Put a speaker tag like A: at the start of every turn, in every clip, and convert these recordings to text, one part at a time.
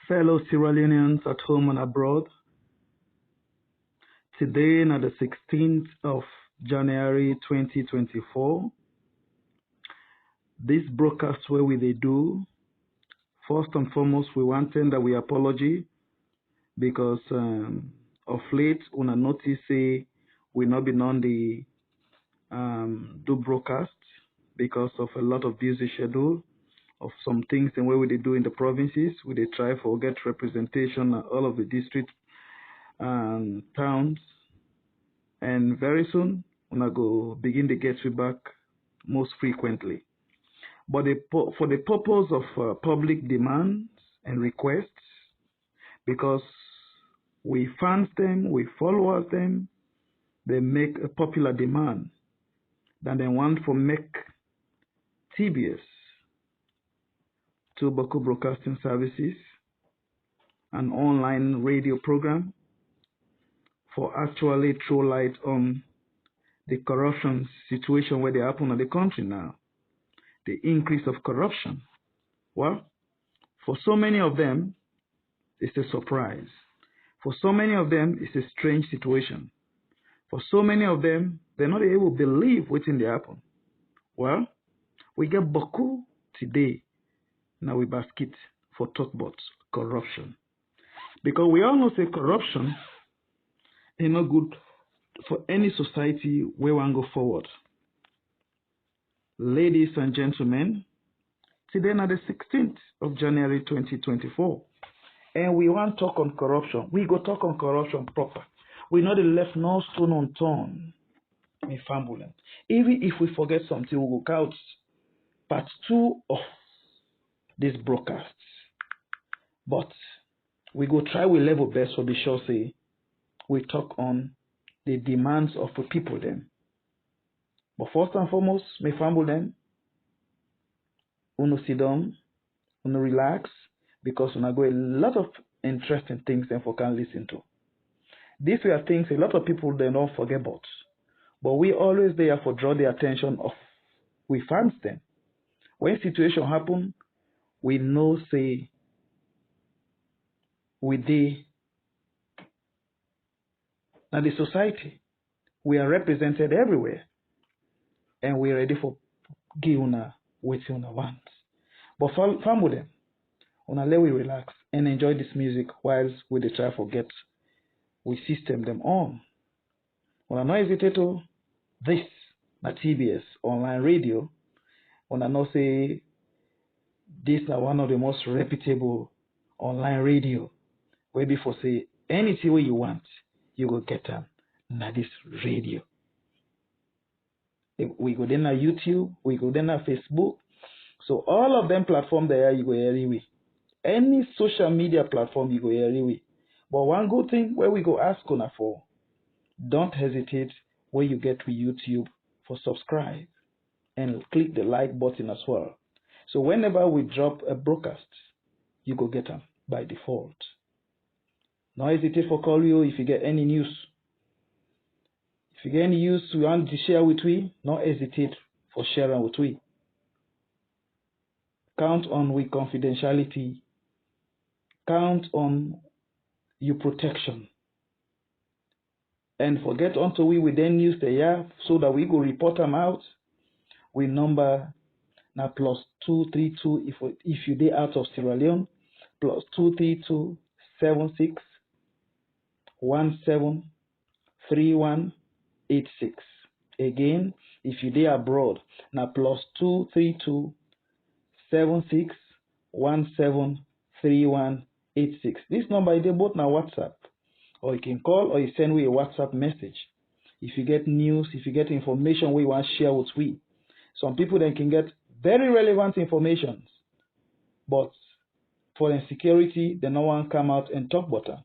A: Fellow Sierra Leoneans at home and abroad, today on the 16th of January 2024, this broadcast where we they do, first and foremost, we want to tender we apology because of late, when I notice say we not been on the do broadcast because of a lot of busy schedule of some things and where we they do in the provinces, we they try for get representation at all of the district towns, and very soon when I go begin to get feedback most frequently. But for the purpose of public demands and requests, because we fans them, we followers them, they make a popular demand that they want for make TBS, Tobacco Broadcasting Services, an online radio program for actually throw light on the corruption situation where they happen in the country now, the increase of corruption. Well, for so many of them, it's a surprise. For so many of them, it's a strange situation. For so many of them, they're not able to believe what's in the happen. Well, we get Baku today. Now we basket for talk about corruption. Because we all know say corruption is not good for any society where we want to go forward. Ladies and gentlemen, today is the 16th of January 2024. And we want to talk on corruption. We go talk on corruption proper. We know they left no stone unturned in Fambulan. Even if we forget something, we will count part 2 of this broadcast. But we go try we level best for be sure say we talk on the demands of the people then. But first and foremost, me Fambulan, uno sit down, uno relax, because we go a lot of interesting things and for can listen to. These were things a lot of people they don't forget about. But we always there for draw the attention of we fans them. When situation happen, we know say we dey now the society. We are represented everywhere. And we're ready for give una what una want. But family them, una let we relax and enjoy this music whilst we dey try forget we system them on. Una no hesitate to this na TBS online radio. Una know say this na one of the most reputable online radio where before say anything where you want, you go get them na this radio. We go then na YouTube, we go then na Facebook. So all of them platform there you go anyway. Any social media platform you go anyway. But one good thing where we go ask una for, don't hesitate where you get to YouTube for subscribe and click the like button as well. So whenever we drop a broadcast, you go get them by default. No hesitate for call you if you get any news. If you get any news you want to share with we, no hesitate for sharing with we. Count on we confidentiality. Count on your protection. And forget unto we then use the year so that we go report them out. We number now +232 if you dey out of Sierra Leone, +232 76 17 31 86. Again, if you dey abroad, now +232 76 17 31 86. This number is both now WhatsApp, or you can call or you send me a WhatsApp message. If you get news, if you get information we want to share with we. Some people then can get very relevant information, but for insecurity, the no one come out and talk about them.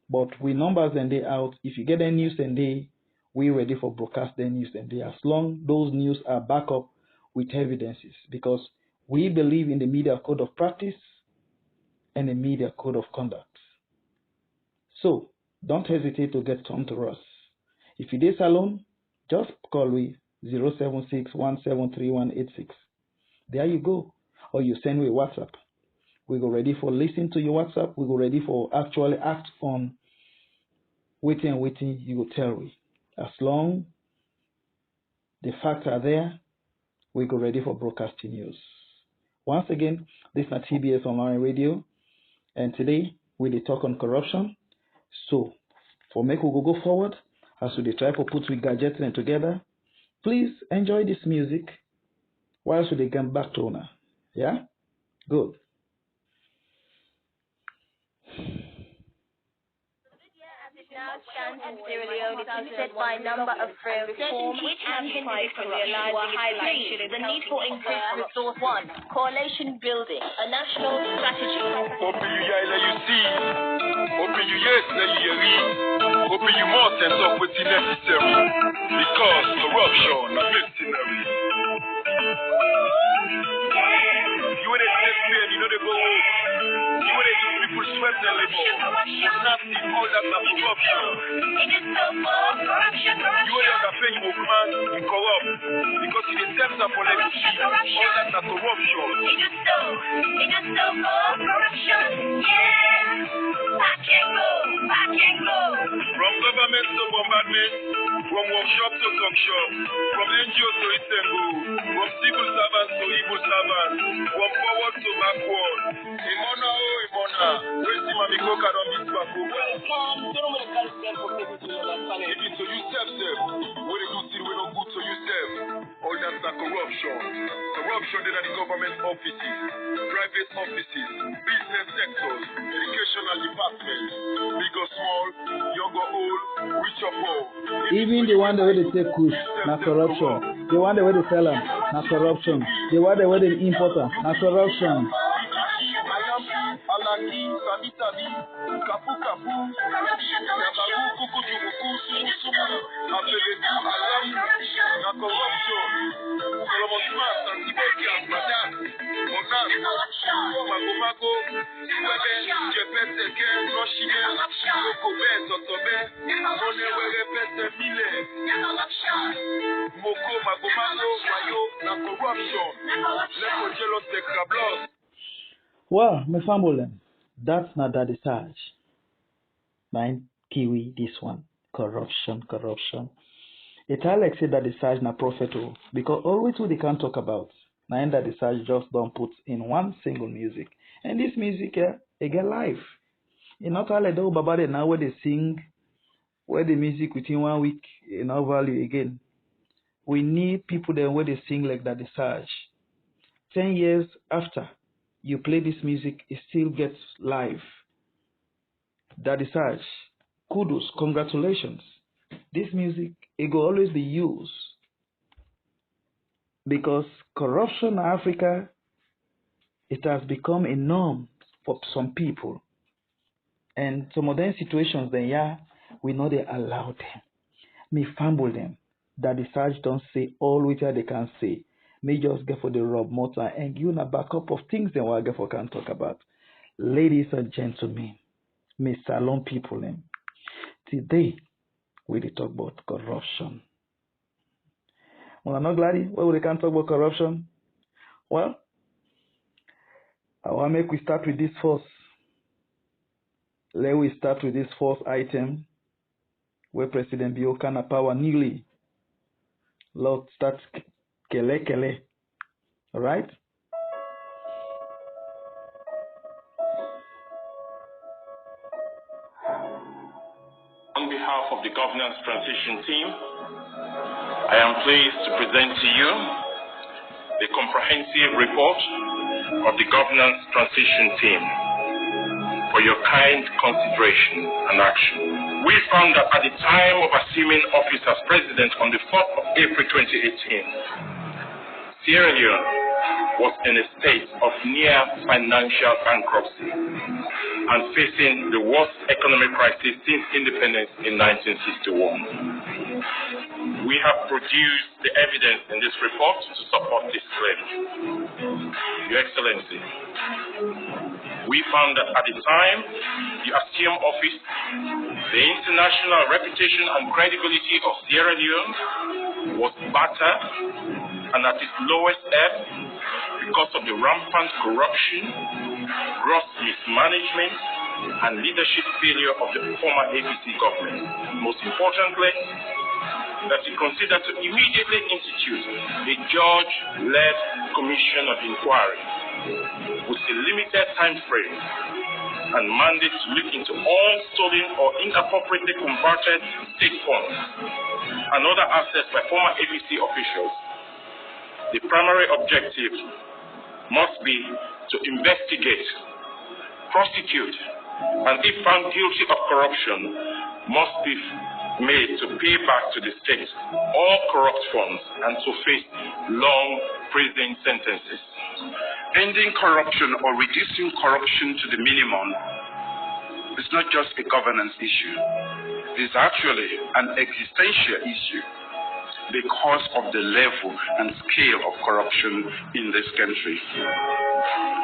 A: But we numbers and they out. If you get any news and they, we ready for broadcast the news and they, as long those news are back up with evidences, because we believe in the media code of practice and the media code of conduct. So don't hesitate to get on to us. If you dey salon, just call we 076 173186. There you go. Or you send me a WhatsApp. We go ready for listen to your WhatsApp. We go ready for actually act on waiting. You go tell we. As long the facts are there, we go ready for broadcasting news. Once again, this is TBS Online Radio, and today we will talk on corruption. So, for make we go forward, as we try to put we gadgets together, please enjoy this music whilst we get back to owner. Yeah? Good.
B: Now stands in Sierra Leone, it is set by a number of reform and fight for realizing high place, the need for increased resource. 1. Coalition building, a national strategy.
C: Open you see, open you yes, you read, open you more sense of what's necessary, because corruption is mercenary. You would have said, you know the go. You would have people swept and labor. All that corruption.
B: It is so full corruption.
C: You would have paid you man, you corrupt. Because it is steps up for corruption. All that corruption.
B: It is so full corruption. Yeah. I can't go.
C: From government to bombardment, from workshop to talk shop, from NGO to Isengo, from civil servants to evil servants, from forward to backward. Imona, where's the Mami Coca on this back? It is to yourself, sir. What do you see we don't good to yourself? All that's not corruption. Corruption in the government offices, private offices, business sectors, educational departments, big or small, young or old, rich or poor.
A: Even the one the way they take kush, na corruption. The one the way they sell them, na corruption. The one the way they import them, na corruption.
C: Alaki, Sabi, Kapu, Yababu, Kuku, Sumu, Afebetu, Alam, na corruption. Solomon Smart, Santiboki, Asmada, Monas, Mago, Webe, Jepete, Ken, Roshine, Yokobe, Sotobe, Mone, Were, Pete, Mile, Moko, Mago, Wayo, na corruption. Lepo, Jealous, Tekrablos.
A: Well, my family, that's not that Sarge. Nine Kiwi, this one. Corruption. It's like say that the Sarge na prophet, because always what they can't talk about. Now that the Sarge just don't put in one single music. And this music, it get live. It's not all like the Babade now where they sing, where the music within 1 week, no value again. We need people there where they sing like that the Sarge. 10 years after you play this music, it still gets live. That is such. Kudos, congratulations. This music, it will always be used. Because corruption in Africa, it has become a norm for some people. And some of them situations, then we know they allow them. Me fumble them. That the such don't say all which they can say. May just get for the rub motor and give a backup of things then what I get for can talk about. Ladies and gentlemen, me salon people them. Today we will talk about corruption. Well, I'm not glad why we can't talk about corruption. Well, I want to make we start with this first. Let we start with this first item where President Biyo na power newly. Lord start Kele. All right?
D: On behalf of the governance transition team, I am pleased to present to you the comprehensive report of the governance transition team for your kind consideration and action. We found that at the time of assuming office as president on the 4th of April 2018, Sierra Leone was in a state of near financial bankruptcy and facing the worst economic crisis since independence in 1961. We have produced the evidence in this report to support this claim. Your Excellency, we found that at the time you assumed office, the international reputation and credibility of Sierra Leone was battered and at its lowest ebb because of the rampant corruption gross mismanagement and leadership failure of the former APC government. Most importantly, that he considered to immediately institute a judge-led commission of inquiry with a limited time frame and mandate to look into all stolen or inappropriately converted state funds and other assets by former APC officials. The primary objective must be to investigate, prosecute, and if found guilty of corruption, must be made to pay back to the state all corrupt funds and to face long prison sentences.
E: Ending corruption or reducing corruption to the minimum is not just a governance issue. It is actually an existential issue because of the level and scale of corruption in this country.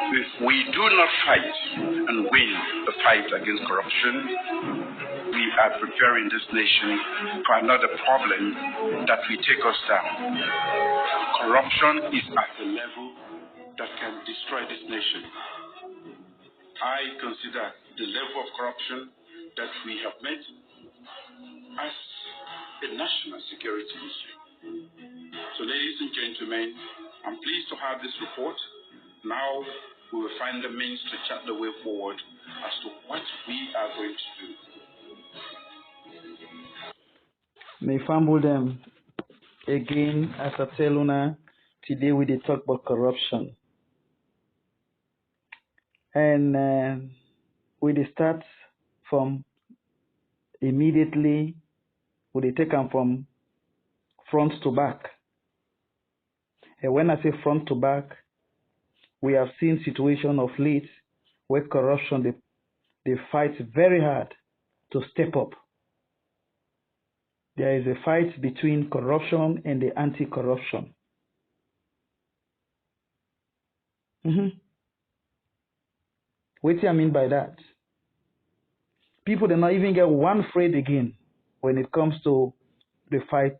E: If we do not fight and win the fight against corruption, we are preparing this nation for another problem that will take us down. Corruption is at a level that can destroy this nation. I consider the level of corruption that we have met as a national security issue. So, ladies and gentlemen, I'm pleased to have this report. Now we will find the means to chart the way forward as to what we are going to do.
A: May fumble them again as I tell Una, today we did talk about corruption. And we did start from immediately, we did take them from front to back. And when I say front to back, we have seen situation of late where corruption, they fight very hard to step up. There is a fight between corruption and the anti-corruption. What do I mean by that? People do not even get one afraid again when it comes to the fight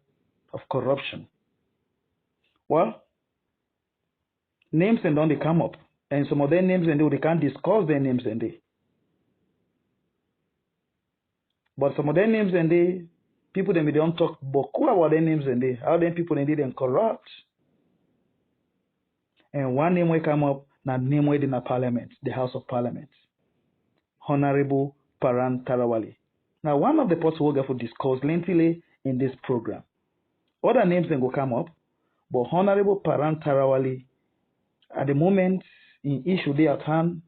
A: of corruption. Well, names and don't they come up. And some of their names and they can't discuss their names and they. But some of their names and they, people they don't talk boku about their names and they. How them people they didn't corrupt. And one name will come up, na name will in the parliament, the House of Parliament. Honorable Paran Tarawali. Now one of the posts we'll get for discuss lengthily in this program. Other names then will come up, but Honorable Paran Tarawali, at the moment, in issue they at hand,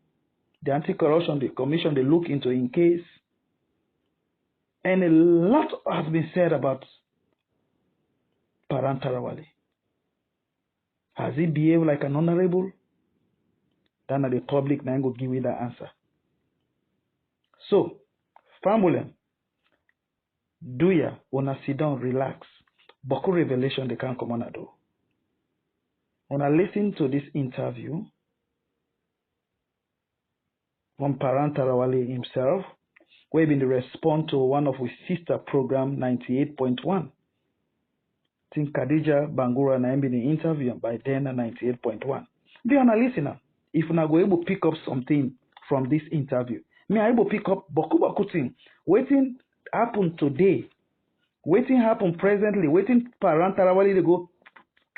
A: the anti-corruption, the commission, they look into in case, and a lot has been said about Paran Tarawali. Has he behaved like an honorable? Then the public now go give you that answer. So, family, do ya wanna sit down, relax? Boku revelation they can't come on a do. When I listen to this interview from Paran Tarawali himself, where been the response to one of his sister program 98.1. I think Khadija Bangura and I been the interview by then 98.1. Be on a listener. If you go able to pick up something from this interview, me I able to pick up boku thing. Waiting happen today. Waiting happen presently. Waiting Paran Tarawali to go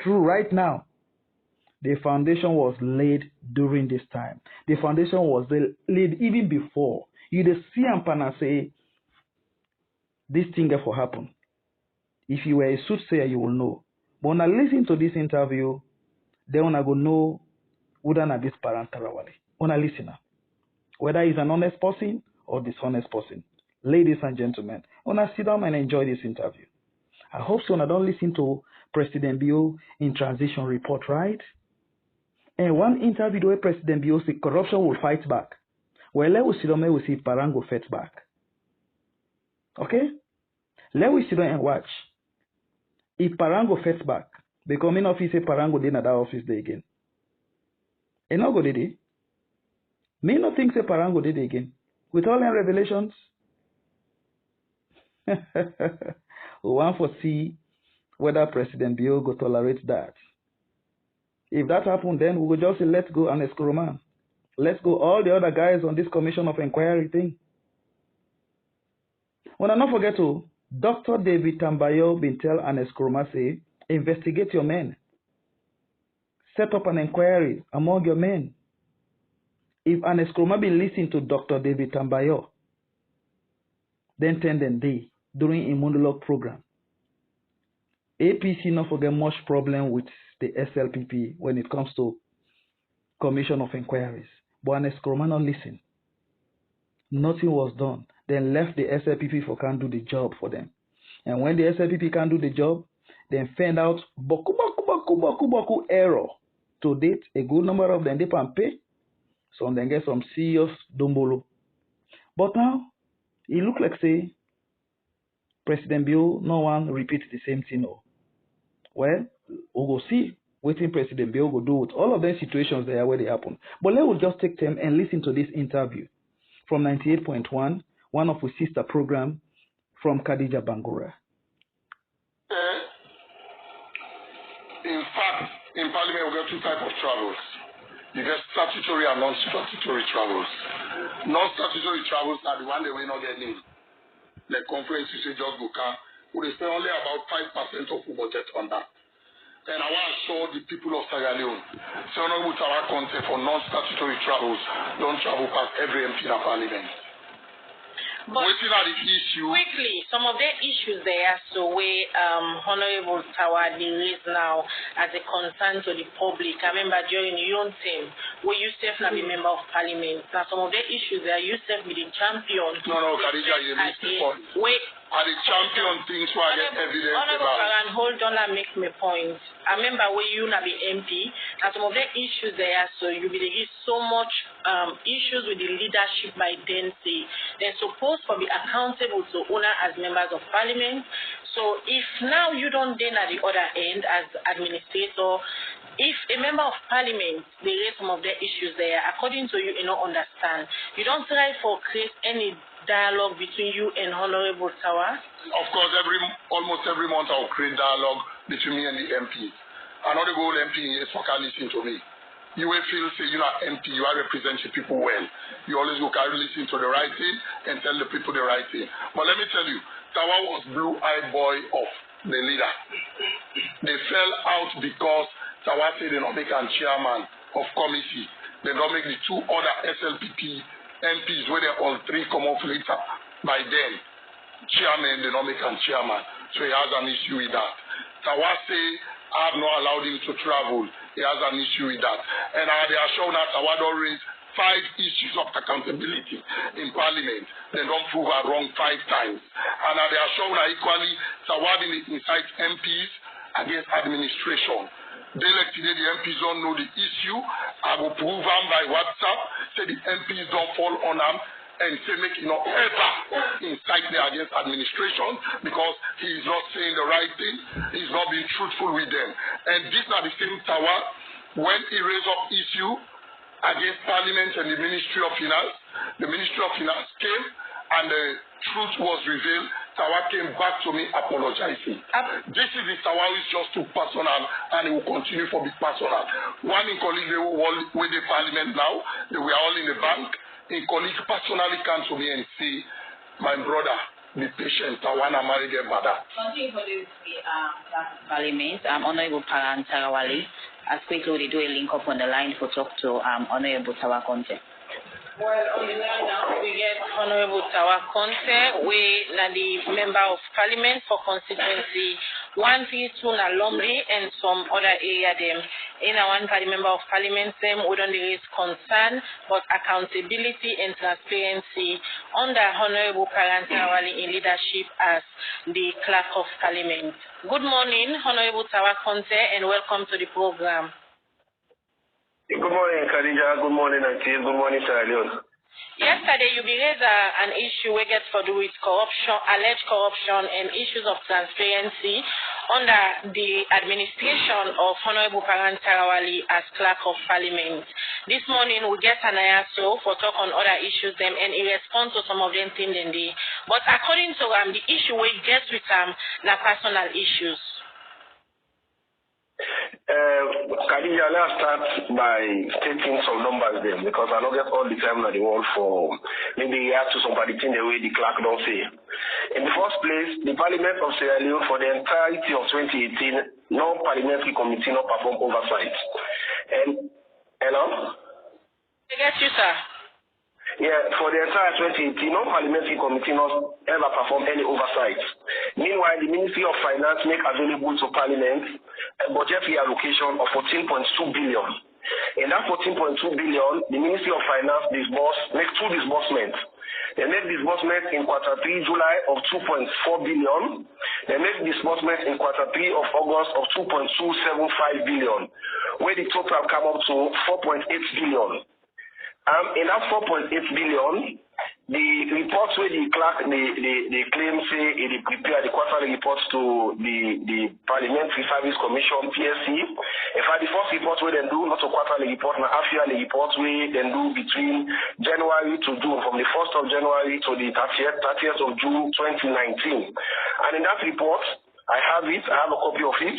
A: through right now. The foundation was laid during this time. The foundation was laid even before. You just see and say, this thing ever happen. If you were a soothsayer, you will know. But when I listen to this interview, then when I go know whether not this Paran Tarawali. When I listen, whether he's an honest person or dishonest person. Ladies and gentlemen, when I sit down and enjoy this interview, I hope so. I don't listen to President Bio in transition report, right? And one interview where President Bio said corruption will fight back. Well, let us sit down and we see Parango fight back. Okay? Let us sit down and watch. If Parango fights back, because in office say Parango did not that office day again. And not go did it. Me not think say Parango did it again. With all the revelations, we want to see whether President Bio go tolerate that. If that happens, then we will just say let's go and escrow man. Let's go. All the other guys on this commission of inquiry thing. When I not forget to, Dr. David Tambayo Bintel and Eskroma say, investigate your men. Set up an inquiry among your men. If an Eskroma be listening to Dr. David Tambayo, then 10 day during a monologue program. APC not forget much problem with the SLPP when it comes to commission of inquiries. But an Eskroma not listen. Nothing was done. Then left the SLPP for can't do the job for them. And when the SLPP can't do the job, then find out boku error. To date, a good number of them they can pay. Some then get some serious dombolo. But now, it look like say President Bill no one repeats the same thing. No. Well, we'll go see what President Bill will do with all of those situations there where they happen. But let's just take time and listen to this interview from 98.1, one of our sister program from Khadija Bangura.
C: In fact, in Parliament, we got two types of travels. You get statutory and non-statutory travels. Non-statutory travels are the one they will not get in. The conference, you say, just go car, we spend only about 5% of the budget on that. And I want to show the people of Sierra Leone, so no good our content for non-statutory travels, don't travel past every MP in the Parliament.
F: But
C: waiting at the issue.
F: Quickly, some of the issues there, so we Honorable Tawa raised now as a concern to the public. I remember during your own team, where you self be member of Parliament. Now some of the issues there, you self be the champion.
C: No, Khadija, you missed the point. Are the champion things where I get evidence
F: Honorable
C: about?
F: Hold on and make me point. I remember when you na be MP, and some of the issues there, so you be give so much issues with the leadership by then say they're supposed to be accountable to owner as members of Parliament. So if now you don't then at the other end as administrator, if a member of Parliament they raise some of the issues there, according to you, you don't understand. You don't try for create any dialogue between you and Honorable Tawa?
C: Of course, almost every month I'll create dialogue between me and the MP. Another goal MP is for can listen to me. You will feel say you are MP, you are representing people well. You always go carry listen to the right thing and tell the people the right thing. But let me tell you, Tawa was blue-eyed boy of the leader. They fell out because Tawa said they don't make a chairman of committee. They don't make the two other SLPP MPs where they all three come off later by then. Chairman, they don't make a chairman. So he has an issue with that. Tawa say, I have not allowed him to travel. He has an issue with that. And they are showing that Tawa don't raise 5 issues of accountability in Parliament. They don't prove her wrong 5 times. And they are showing that equally Tawa incites MPs against administration. They like today the MPs don't know the issue. I will prove them by WhatsApp. Say the MPs don't fall on them and say make it not ever incite them against administration because he is not saying the right thing. He's not being truthful with them. And these are the same Tawa when he raised up issue against Parliament and the Ministry of Finance. The Ministry of Finance came and the truth was revealed. Tawa came back to me apologizing. This is the Tawa who is just too personal and it will continue to be personal. One in colleague, they were all with the Parliament now. They were all in the bank. A colleague personally came to me and say, my brother, be patient. Tawa na marry their mother.
G: Continue for the Parliament. Honorable Paran Tarawali. As quickly they do a link up on the line for talk to Honorable Tawa Conte.
F: Well, on the line now, we get Honorable Tawa Conte, we are the Member of Parliament for constituency 132 na Lomri and some other area them. In our one party Member of Parliament, we don't raise concern, but accountability and transparency under Honorable Parantarawali in leadership as the Clerk of Parliament. Good morning, Honorable Tawa Conte, and welcome to the program.
H: Good morning, Khadija. Good morning, Auntie. Good morning, Sierra Leone.
F: Yesterday, you raised an issue we get to do with corruption, alleged corruption, and issues of transparency under the administration of Honorable Parantarawali as Clerk of Parliament. This morning, we get an IASO for talk on other issues them, and in response to some of them things then they. But according to the issue we get with na personal issues.
H: Khadija, let's start by stating some numbers then, because I don't get all the time in the world for maybe you have to somebody think the way the clerk don't say. In the first place, the Parliament of Sierra Leone for the entirety of 2018, no parliamentary committee not perform oversight. And hello?
F: I get you, sir.
H: Yeah, for the entire 2018, no parliamentary committee not ever perform any oversight. Meanwhile, the Ministry of Finance make available to Parliament a budgetary allocation of 14.2 billion. In that 14.2 billion, the Ministry of Finance make two disbursements. They make disbursement in quarter 3 July of 2.4 billion. They make disbursement in quarter 3 of August of 2.275 billion, where the total come up to 4.8 billion. In that 4.8 billion, the reports where the clerk they claim say they prepare the quarterly reports to the Parliamentary Service Commission (PSC). In fact, the first report where they do not a quarterly report, but half-yearly reports where they do between January to June, from the 1st of January to the 30th of June 2019. And in that report, I have a copy of it.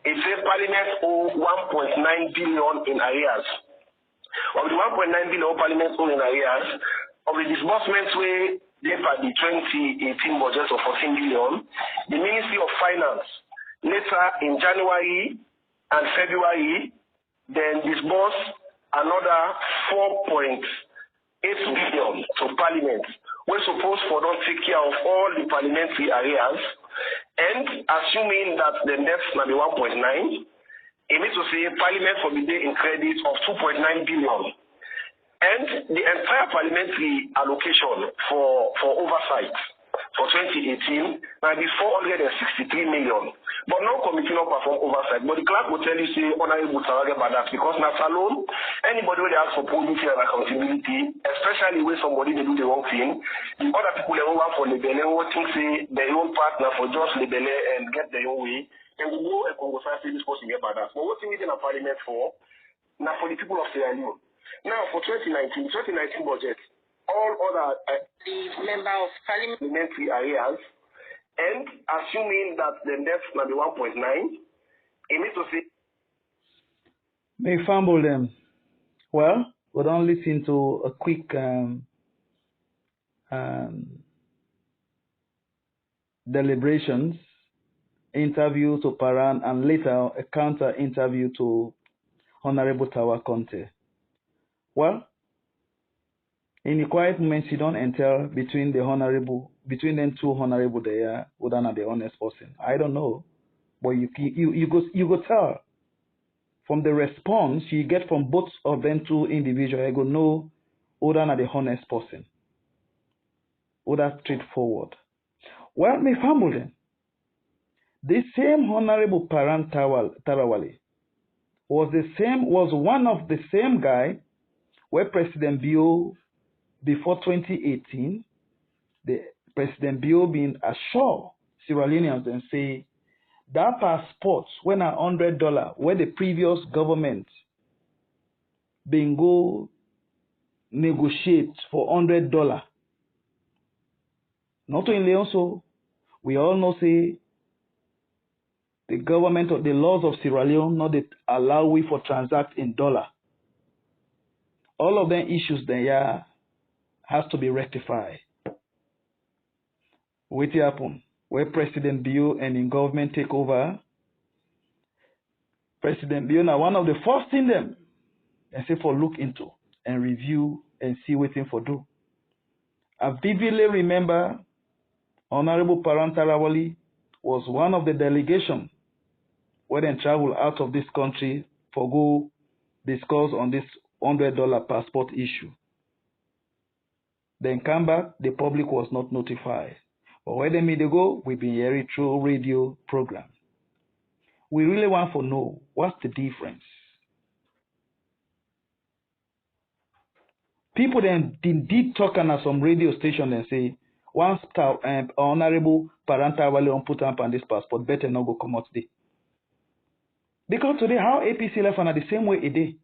H: It says Parliament owe 1.9 billion in arrears. Of the 1.9 billion Parliament own in arrears, of the disbursements where they for the 2018 budget of 14 billion, the Ministry of Finance later in January and February then disbursed another 4.8 billion to Parliament. We're supposed for don't take care of all the parliamentary arrears, and assuming that the debts may be 1.9. It means to say Parliament for the day in credit of 2.9 billion. And the entire parliamentary allocation for oversight for 2018 might be 463 million. But no committee not perform oversight. But the clerk will tell you, say, honorable Sarage Badak, because not alone, anybody will ask for probity and accountability, especially when somebody they do the wrong thing, the other people they want for Lebele, who think say their own partner for just Lebele and get their own way. And we go and Congo say this person get bad. But what we in a parliament for? Now for the people of Sierra Leone. Now for 2019 budget, all other
F: The member of Parliament.
H: parliamentary arrears, and assuming that the debts may be 1.9, it means to say.
A: May fumble them. Well, we don't listen to a quick deliberations interview to Paran, and later a counter interview to Honorable Tawa Conte. Well, in the quiet moments you don't enter between them two honorable there, whether not the honest person. I don't know, but you go tell from the response you get from both of them two individuals. You go know whether not the honest person, whether straightforward. Well, me fumble them. The same Honorable Paran Tarawale was one of the same guy where President Bio, before 2018, the President Bio being assured Sierra Leoneans and say that passport when $100 where the previous government been go negotiate for $100. Not only also, we all know say the government of the laws of Sierra Leone not allow we for transact in dollar. All of them issues there has to be rectified. What happen? Where President Bio and in government take over, President Bio now one of the first thing them and say for look into and review and see what thing for do. I vividly remember Honorable Parantarawali was one of the delegation where they travel out of this country for go discuss on this $100 passport issue. Then come back, the public was not notified. But where they made to go, we've been hearing through radio program. We really want to know what's the difference. People then did talk on some radio station and say, once Honorable Parantawale on put up on this passport, better not go come out today. Because today, how APC left on the same way a day?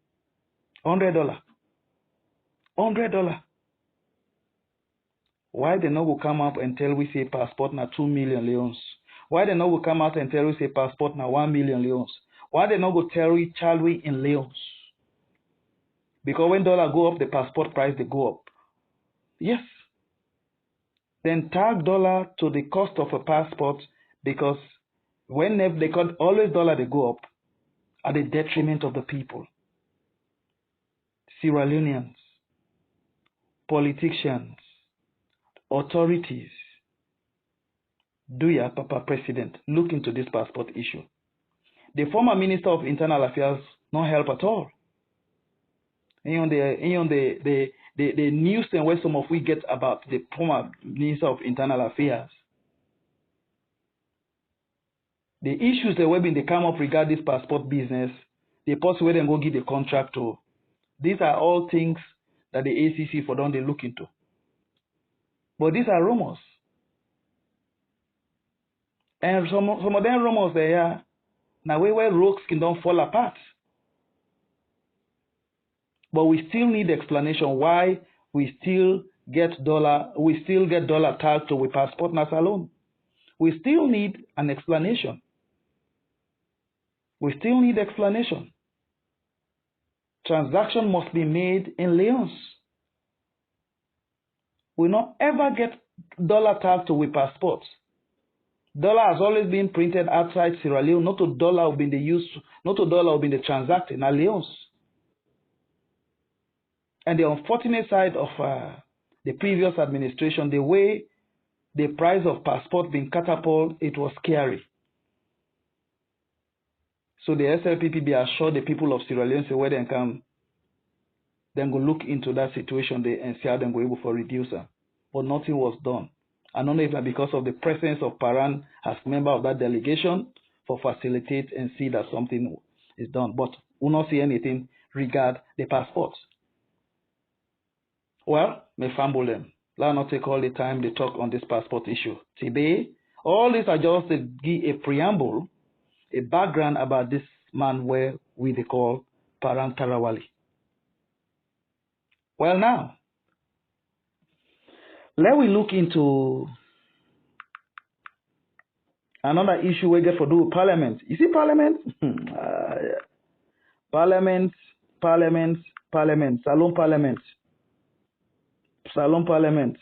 A: $100. $100. Why they not go come up and tell we say passport na 2 million leons? Why they not go come out and tell we say passport na 1 million leons? Why they not go tell you Charlie in Leone? Because when dollar go up, the passport price they go up. Yes. Then tag dollar to the cost of a passport, because when they can always dollar they go up at the detriment of the people. Sierra Leoneans, politicians, authorities, do ya, Papa President, look into this passport issue. The former Minister of Internal Affairs no help at all. The news and where some of we get about the former Minister of Internal Affairs, the issues that have been they come up regarding this passport business, the post where they go give the contract to. These are all things that the ACC for don't they look into. But these are rumors. And some of them rumors they are now where rogues can don't fall apart. But we still need explanation why we still get dollar tagged to with passport nas alone. We still need an explanation. We still need explanation. Transaction must be made in Leone. We not ever get dollar tagged to with passports. Dollar has always been printed outside Sierra Leone. Not to dollar will be the use. Not to dollar will be the transacting in Leone. And the unfortunate side of the previous administration, the way the price of passport being catapulted, it was scary. So the SLPP be assured the people of Sierra Leone say where they come, then go look into that situation there and see how they go able to reduce them. But nothing was done. I don't know if because of the presence of Paran as member of that delegation for facilitate and see that something is done. But we not see anything regard the passports. Well, me fumble them. Let not take all the time to talk on this passport issue. Today, all these are just to give a preamble, a background about this man where we they call Paran Tarawali. Well, now, let we look into another issue we get for do with Parliament. You see Parliament? Yeah. Parliament. Salon Parliament.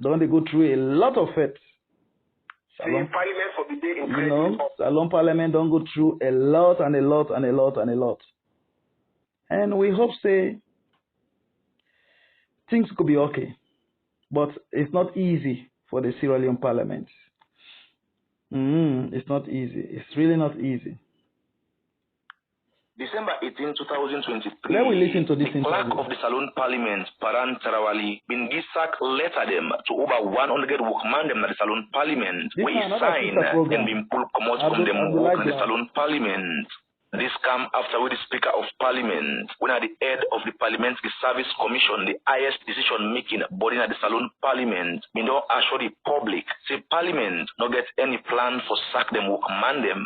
A: Don't they go through a lot of it? Salon
H: Parliament for the day in
A: Salon Parliament don't go through a lot. And we hope say things could be okay. But it's not easy for the Sierra Leone Parliament. It's not easy. It's really not easy.
I: December 18, 2023,
A: Let me listen to this
I: the clerk
A: interview.
I: of the Salon Parliament, Paran Tarawali, been gisak letter them to over 100 workmen them at the Salon Parliament,
A: This
I: where he
A: is another
I: signed
A: sister program.
I: and been pulled come out from the move
A: like
I: in the
A: that.
I: Salon Parliament. This come after with the Speaker of Parliament, when at the head of the Parliamentary Service Commission, the highest decision-making body at the Salon Parliament, we don't assure the public, say Parliament not get any plan for sack them or command them.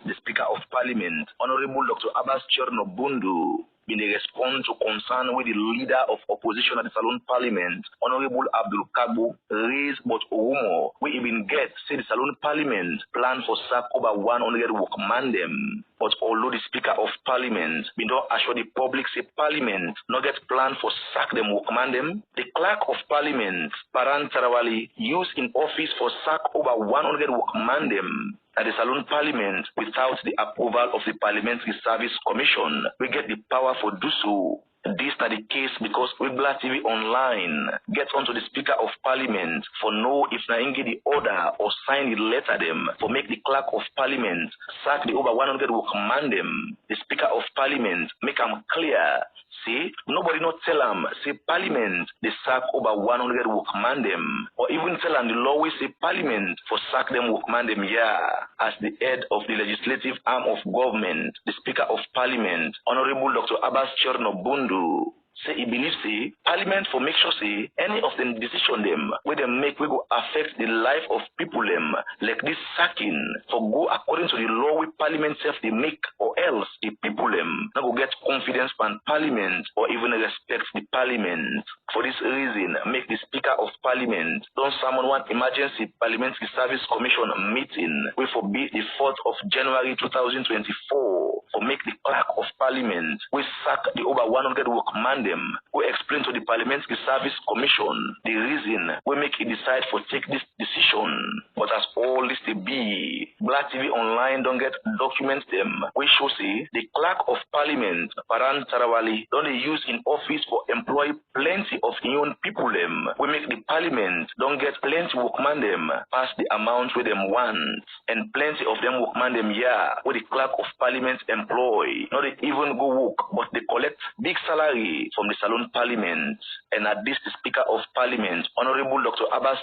I: The Speaker of Parliament, Honorable Dr. Abbas Chernobundu, been a response to concern with the leader of opposition at the Salon Parliament, Honorable Abdul Kabu, raised but rumor we even get say the Salon Parliament plan for sack over 100 workmen them. But although the Speaker of Parliament we don't assure the public say Parliament not get plan for sack them workmen them, the Clerk of Parliament, Paran Tarawali, used in office for sack over 100 workmen them at the Salon Parliament without the approval of the Parliamentary Service Commission. We get the power for do so. This is the case because Wibla TV Online gets onto the Speaker of Parliament for know if Naingi the order or sign the letter them for make the Clerk of Parliament sack the over 100 will command them. The Speaker of Parliament make them clear. See, nobody not tell them, say Parliament, they sack over 100 will command them. Or even tell them the law will say Parliament for sack them will command them, yeah. As the head of the legislative arm of government, the Speaker of Parliament, Honorable Dr. Abbas Chernobundu, say he believes say Parliament for make sure say any of them decision them where they make we go affect the life of people them like this sacking for go according to the law with Parliament self they make, or else the people them not go get confidence on Parliament or even respect the Parliament. For this reason, make the Speaker of Parliament don't summon one emergency Parliamentary Service Commission meeting which for be the 4th of January 2024 for make the Clerk of Parliament we sack the over 100 workmen them we explain to the Parliamentary Service Commission the reason we make it decide for take this decision. But as all this to be, Black TV Online don't get documents them we show say the Clerk of Parliament Paran Tarawali don't they use in office for employ plenty of young people them we make the Parliament don't get plenty workmen them pass the amount with them want, and plenty of them workmen them where the Clerk of Parliament employ not they even go work but they collect big salary from the Salon Parliament. And at this the Speaker of Parliament Honorable Dr. Abbas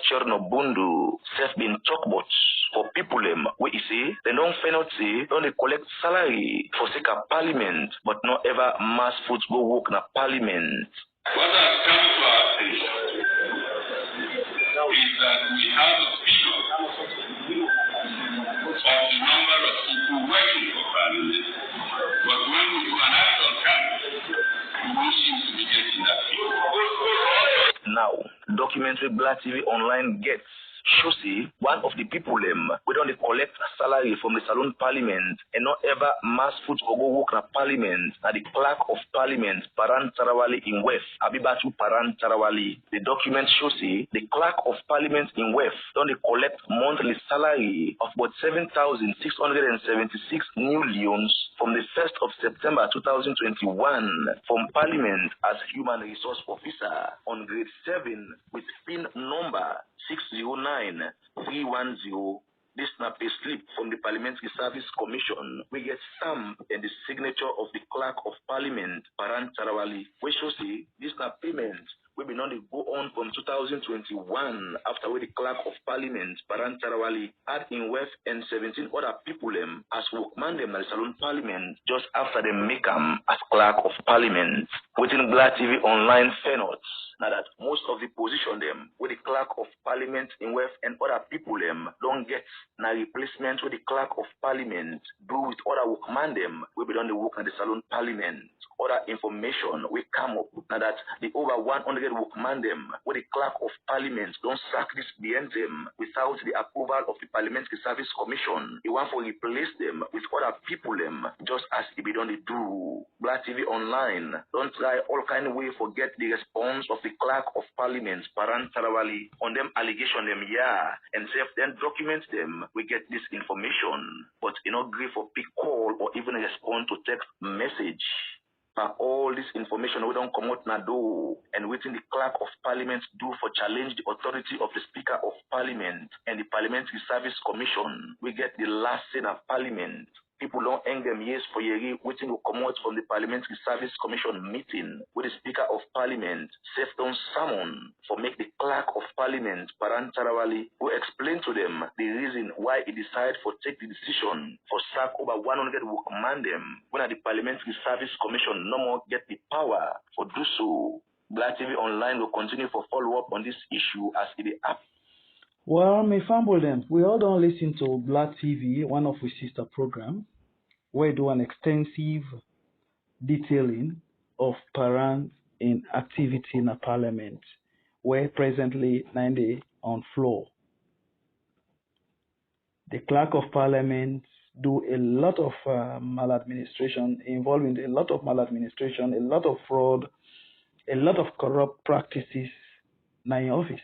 I: Bundu self been talk about for people them where he say they don't find out say don't they collect salary for sake of Parliament but not ever mass food go work na Parliament.
D: What has come to our attention is that we have a figure of the number of people working for Parliament, but when we do an actual count, we don't seem to be getting that figure.
I: Now, documentary Black TV Online gets show see one of the people them we don't collect salary from the Salon Parliament and not ever mass food or go work na Parliament at the Clerk of Parliament Paran Tarawali in West Abibatu Paran Tarawali. The document shows see the Clerk of Parliament in West don't collect monthly salary of about 7,676 new leons from the 1st of September 2021 from Parliament as Human Resource Officer on grade 7 with PIN number 609-310. This snap a slip from the Parliamentary Service Commission. We get stamp and the signature of the Clerk of Parliament, Paran Tarawali. We show see this snap payment will be not go on from 2021 after we the Clerk of Parliament, Paran Tarawali, had in West and 17 other people them as workman them at the Salon Parliament just after they make them as Clerk of Parliament. Within Black TV Online Fenots, now that most of the position them with the Clerk of Parliament in West and other people them don't get na replacement with the Clerk of Parliament do with other workman them will be done the work at the Salon Parliament. Other information we come up now that the over 100 workman them with the Clerk of Parliament don't sack this behind them without the approval of the Parliamentary Service Commission. They want to replace them with other people them just as it be done they do. Black TV Online don't try all kind of way for get the response of the Clerk of Parliament Paran Tarawali on them allegation them and self then document them we get this information but agree for pick call or even respond to text message. All this information we don't come out na do and within the Clerk of Parliament do for challenge the authority of the Speaker of Parliament and the Parliamentary Service Commission. We get the last say of Parliament. People don't hang them years for year waiting to come out from the Parliamentary Service Commission meeting with the Speaker of Parliament, safe don't summon for make the Clerk of Parliament, Paran Tarawali, who explain to them the reason why he decided for take the decision for sack over 100 workmen them when the Parliamentary Service Commission no more get the power for do so. Black TV Online will continue for follow up on this issue as it is up.
A: Well, me fumble them. We all don't listen to Black TV, one of our sister program, where we do an extensive detailing of Paran in activity in the Parliament, where presently 90 on floor. The Clerk of Parliament do a lot of maladministration, involving a lot of maladministration, a lot of fraud, a lot of corrupt practices in the office.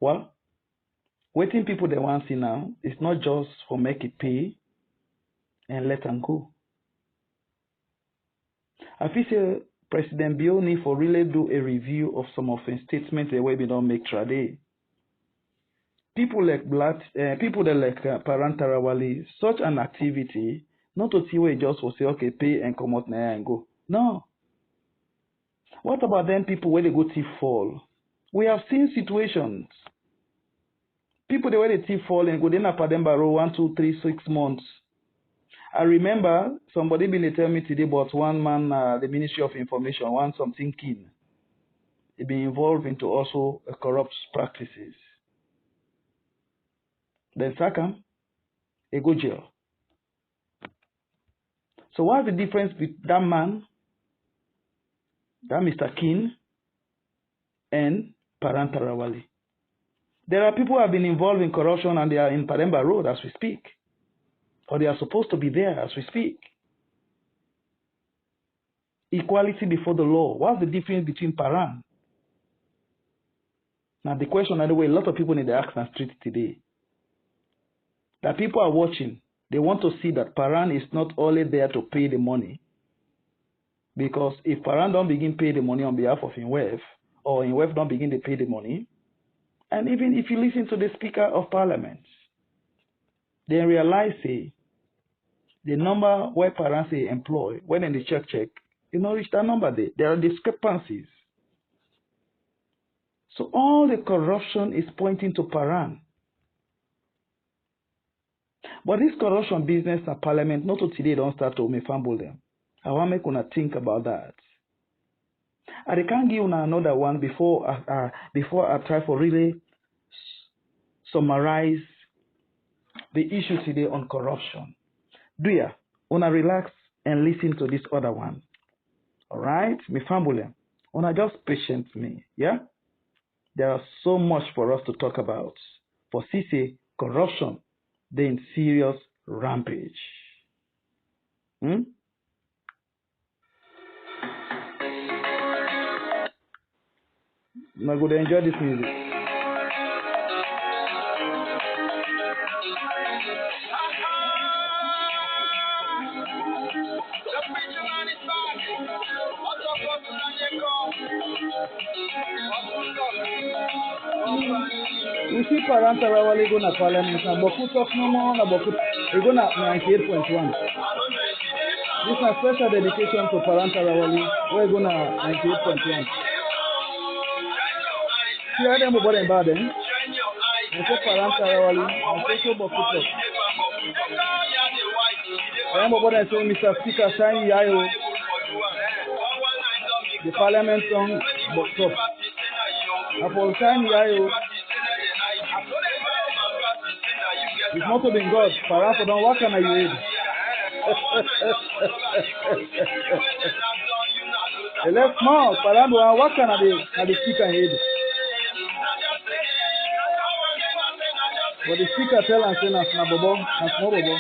A: Well, waiting people they want to see now is not just for make it pay and let them go. I feel say President Bill need for really do a review of some of his statements the way we don't make trade. People like Paran Tarawali, such an activity, not to see where just will say okay pay and come out now and go. No. What about them people where they go thief fall? We have seen situations. People, the way they thief fall and go then up at them barrow 1, 2, 3, 6 months. I remember somebody been tell me today about one man, the Ministry of Information, one something keen. He been involved into also corrupt practices. Then second, he go jail. So what's the difference with that man, that Mr. King, and Parantarawali? There are people who have been involved in corruption and they are in Paremba Road as we speak. Or they are supposed to be there as we speak. Equality before the law. What's the difference between Paran? Now the question, anyway, a lot of people in the Accent Street today, that people are watching, they want to see that Paran is not only there to pay the money. Because if Paran don't begin pay the money on behalf of INWEF, or INWEF don't begin to pay the money, and even if you listen to the Speaker of Parliament, they realize, say, the number where Paran say employ, when in the check, you know, reach that number there. There are discrepancies. So all the corruption is pointing to Paran. But this corruption business at Parliament, not to today, don't start to me fumble them. I want to make una think about that. And I can't give una another one before I try for really summarize the issue today on corruption. Do ya? Una relax and listen to this other one. All right? Me fumble them. Una just patient me. Yeah? There are so much for us to talk about. For CC, corruption, they're in serious rampage. Now go to enjoy this music. We see Parantarawali go na Parliament na Boku talk no more na Boku. We go na 98.1. This is a special dedication to Parantarawali. We go na 98.1. See them about them bad eh? We say Parantarawali. We say Boku talk. I am about them say Mr. Speaker sign yayo. The Parliament song Boku talk. Upon sign yayo. It's not to be God. Paran don't work on your head. The left small. Paran don't work on the speaker head. But the speaker tell and say na bobo and small bobo.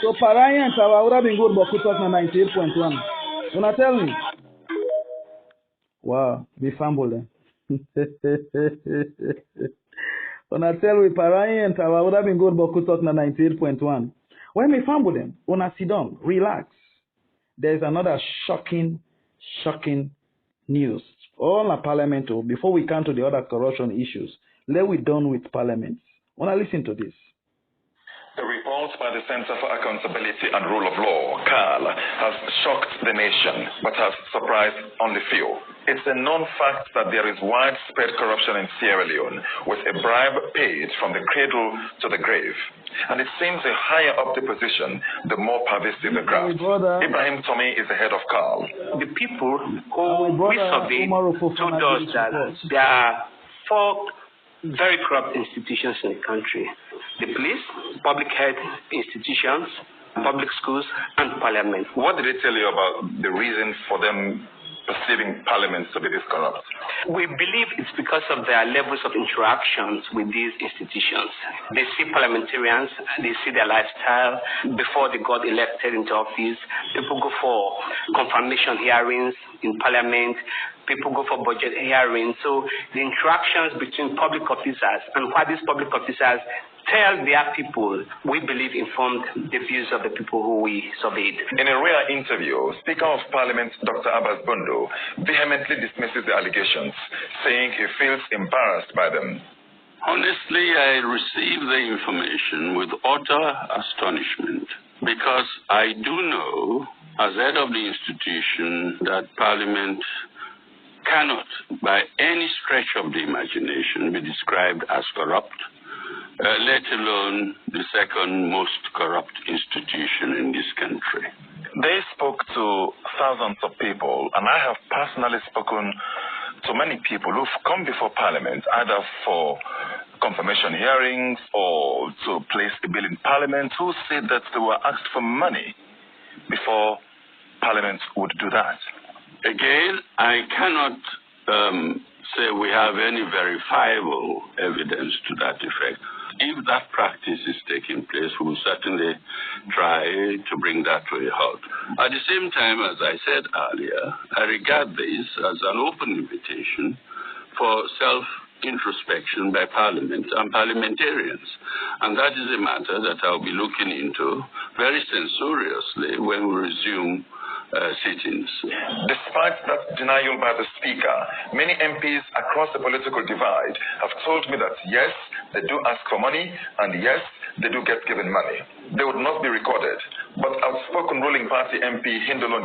A: So Paran and Tawa would have been good, but put us na 98.1. Wanna tell me? Wow, we fumble them. Wanna tell me Paran and Tawa would have been good, but put us na 98.1. When we fumble them, wanna sit down, relax. There's another shocking news. All our Parliament, before we come to the other corruption issues, let we done with Parliament. Wanna listen to this?
D: The report by the Center for Accountability and Rule of Law, CAL, has shocked the nation, but has surprised only few. It's a known fact that there is widespread corruption in Sierra Leone, with a bribe paid from the cradle to the grave. And it seems the higher up the position, the more pervasive the graft. Ibrahim Tommy is the head of CAL.
J: The people who we surveyed told us that there are 4 very corrupt institutions in the country: the police, public health institutions, public schools, and parliament.
D: What did they tell you about the reason for them perceiving parliaments to be this corrupt?
J: We believe it's because of their levels of interactions with these institutions. They see parliamentarians, they see their lifestyle before they got elected into office. People go for confirmation hearings in parliament. People go for budget hearings. So the interactions between public officers and what these public officers tell their people, we believe informed the views of the people who we surveyed.
D: In a rare interview, Speaker of Parliament Dr. Abbas Bundu vehemently dismisses the allegations, saying he feels embarrassed by them.
K: Honestly, I received the information with utter astonishment, because I do know, as head of the institution, that Parliament cannot, by any stretch of the imagination, be described as corrupt, let alone the second most corrupt institution in this country.
I: They spoke to thousands of people, and I have personally spoken to many people who've come before Parliament, either for confirmation hearings or to place a bill in Parliament, who said that they were asked for money before Parliament would do that.
K: Again, I cannot say we have any verifiable evidence to that effect. If that practice is taking place, we will certainly try to bring that to a halt. At the same time, as I said earlier, I regard this as an open invitation for self-introspection by Parliament and parliamentarians. And that is a matter that I'll be looking into very censoriously when we resume sittings.
I: Despite that denial by the Speaker, many MPs across the political divide have told me that yes, they do ask for money, and yes, they do get given money. They would not be recorded, but outspoken ruling party MP Leone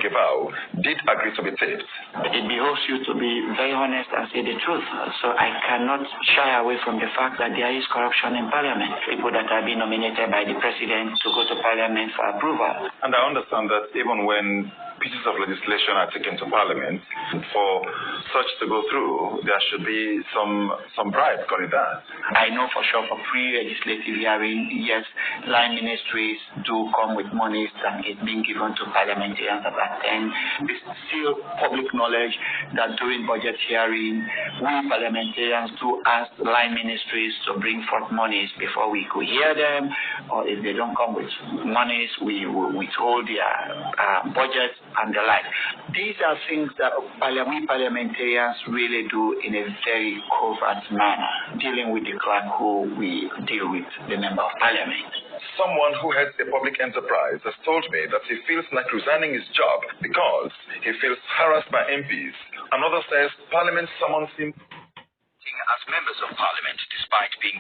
I: did agree to be taped.
L: It behoves you to be very honest and say the truth. So I cannot shy away from the fact that there is corruption in Parliament. People that are being nominated by the President to go to Parliament for approval.
I: And I understand that even when pieces of legislation are taken to Parliament, for such to go through, there should be some bribe, call it that.
L: I know for sure for pre-legislative hearing, yes, line ministries do come with monies and it's being given to parliamentarians at that time. It's still public knowledge that during budget hearing, we parliamentarians do ask line ministries to bring forth monies before we could hear them, or if they don't come with monies, we withhold their budget and the like. These are things that we parliamentarians really do in a very covert manner, dealing with the clerk who we deal with, the member of parliament.
I: Someone who heads a public enterprise has told me that he feels like resigning his job because he feels harassed by MPs. Another says Parliament summons him
M: as members of Parliament despite being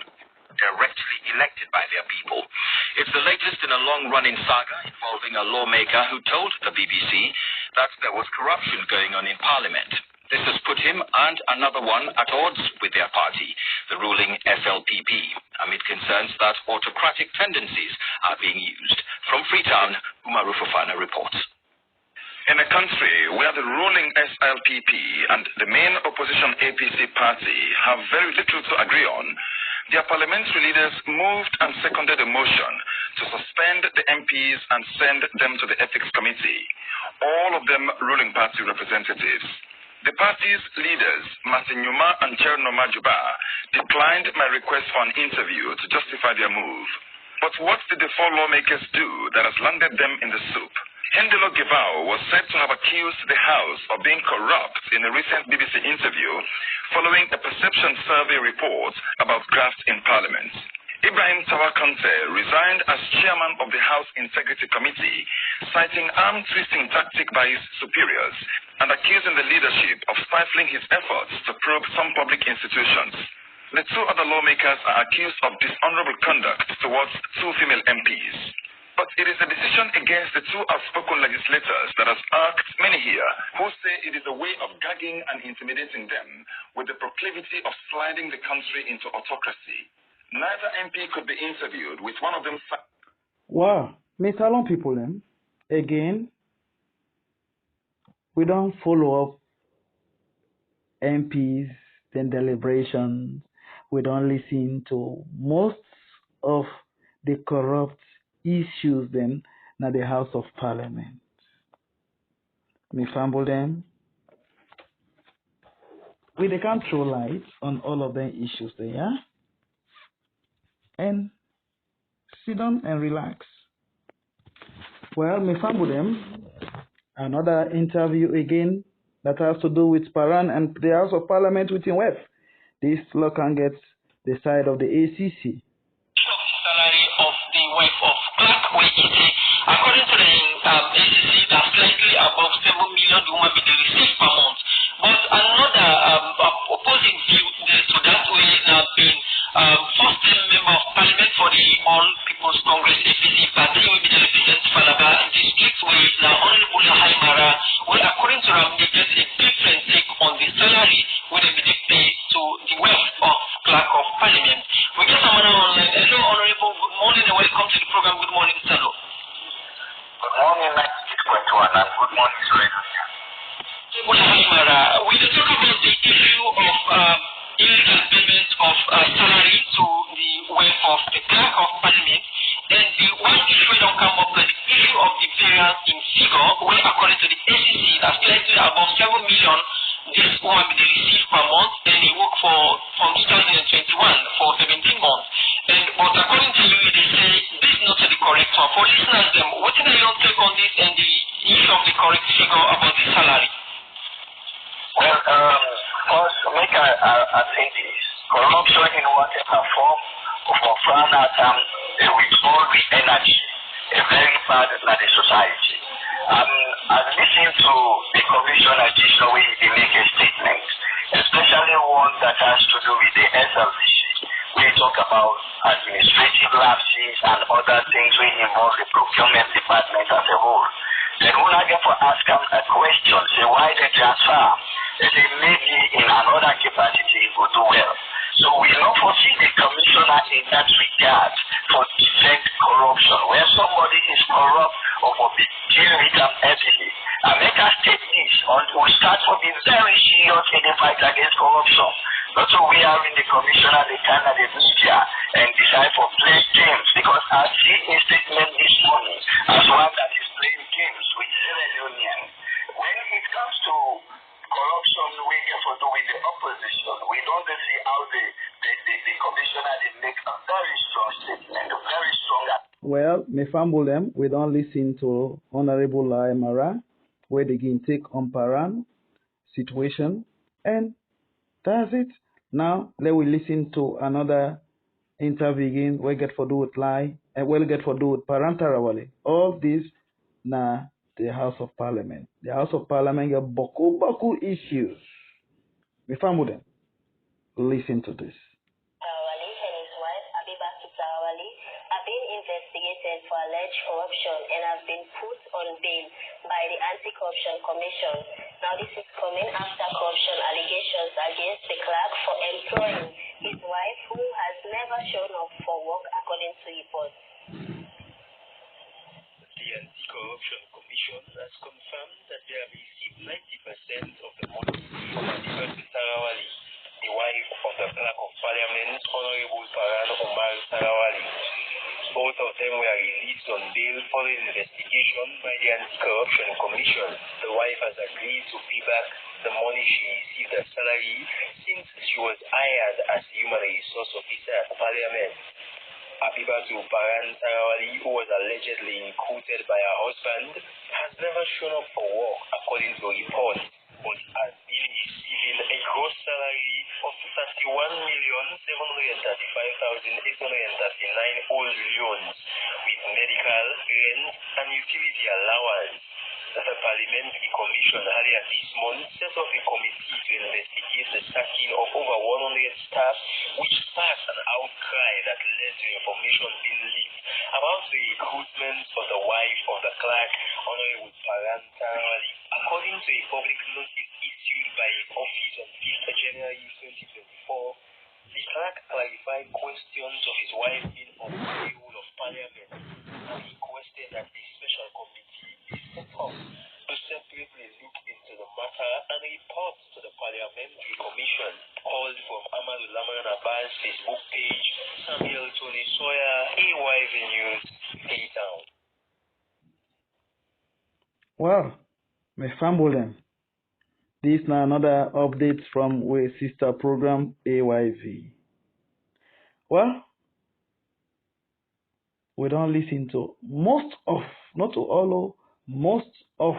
M: directly elected by their people. It's the latest in a long-running saga involving a lawmaker who told the BBC that there was corruption going on in Parliament. This has put him and another one at odds with their party, the ruling SLPP, amid concerns that autocratic tendencies are being used. From Freetown, Umaru Fofana reports.
I: In a country where the ruling SLPP and the main opposition APC party have very little to agree on, their parliamentary leaders moved and seconded a motion to suspend the MPs and send them to the Ethics Committee, all of them ruling party representatives. The party's leaders, Martin Yuma and Cherno Majuba, declined my request for an interview to justify their move. But what did the four lawmakers do that has landed them in the soup? Hendelo Givao was said to have accused the House of being corrupt in a recent BBC interview following a perception survey report about graft in Parliament. Ibrahim Tawakante resigned as chairman of the House Integrity Committee, citing arm-twisting tactic by his superiors and accusing the leadership of stifling his efforts to probe some public institutions. The two other lawmakers are accused of dishonorable conduct towards two female MPs. But it is a decision against the two outspoken legislators that has irked many here, who say it is a way of gagging and intimidating them with the proclivity of sliding the country into autocracy. Neither MP could be interviewed with one of them.
A: Wow, me salon people then. Again, we don't follow up MPs, then deliberations. We don't listen to most of the corrupt issues then na the House of Parliament. Me fumble them. We they can't throw light on all of them issues there, yeah? And sit down and relax. Well, me fumble them. Another interview again that has to do with Paran and the House of Parliament within West. This local gets the side of the ACC.
N: Salary of the wife of Clark Wejite, according to the ACC, that's slightly above 7 million the woman will receive per month. But another opposing view to that way now being first-time member of Parliament for the All People's Congress APC party will be the representative Falaba district where now Honorable Haimara, well, according to them, they get a different take on the salary to the wealth of clerk of parliament. We get someone online. Hello, Honorable. Good morning and welcome to the program. Good morning, sir.
O: Good morning, 98.1, and good morning, Radio.
N: We will talk about the issue of illegal payment of salary to the wealth of the clerk of parliament, and the one issue we don't come up with the issue of the variance in figure, where according to the ACC, that's slightly above 7 million this woman will receive per month, and he worked from 2021 for 17 months. But according to you, they say this is not the correct one. For listeners, what is your take on this and the issue of the correct figure about the salary?
O: Well, first, make I say this. Corruption in whatever form of foreign attempt with all the energy, a very bad in the society. I've listened to the commissioner this way they make a statement, especially one that has to do with the SLC. We talk about administrative lapses and other things which involve the procurement department as a whole. Then when I get for ask them a question, say why they transfer, they say maybe in another capacity it will do well. So we don't foresee the commissioner in that regard for defect corruption. Where somebody is corrupt or for deal with them heavily. And make us take this until we start to be very serious in the fight against corruption. Not so we are in the commissioner, the candidate media, and decide for playing games, because I see a statement this morning as one that is playing games with Sierra Leonean. When it comes to corruption, we get to do with the opposition. We don't see how the commissioner they make a very strong statement, a very strong.
A: Well, me fumble them. We don't listen to Honorable Mara, where they can take on Paran situation, and that's it. Now let we listen to another interview again. We get for do with lie and we'll get for do with Parantarawale. All this na the House of Parliament. The House of Parliament get boku issues. We found them. Listen to this.
B: Investigated for alleged corruption and has been put on bail by the Anti-Corruption Commission. Now this is coming after corruption allegations against the clerk for employing his wife, who has never shown up for work according to reports.
P: The Anti-Corruption Commission has confirmed that they have received 90% of the money from Adibatu Sarawali, the wife of the clerk of parliament, Honorable Paran Omar Sarawali. Both of them were released on bail following investigation by the Anti-Corruption Commission. The wife has agreed to pay back the money she received as salary since she was hired as human resource officer at Parliament. Abibatu Paran Sarawali, who was allegedly recruited by her husband, has never shown up for work according to reports, but has been receiving a gross salary of 31,735,839 old loans with medical, rent, and utility allowance. The Parliamentary Commission earlier this month set up a committee to investigate the sacking of over 100 staff, which sparked an outcry that led to information being leaked about the recruitment of the wife of the clerk, Honorable Paran Sarawali. According to a public notice issued by its office on 5th January 2024, the clerk clarified questions of his wife being on the payroll of Parliament and requested that a special committee be set up to separately look into the matter and report to the Parliamentary Commission. Called from Amadou Lamaran Abbas' Facebook page, Samuel Tony Sawyer, AYV News, K-Town.
A: Well, me fumble them. This is now another update from our sister program AYV. Well, we don't listen to most of, not to all, most of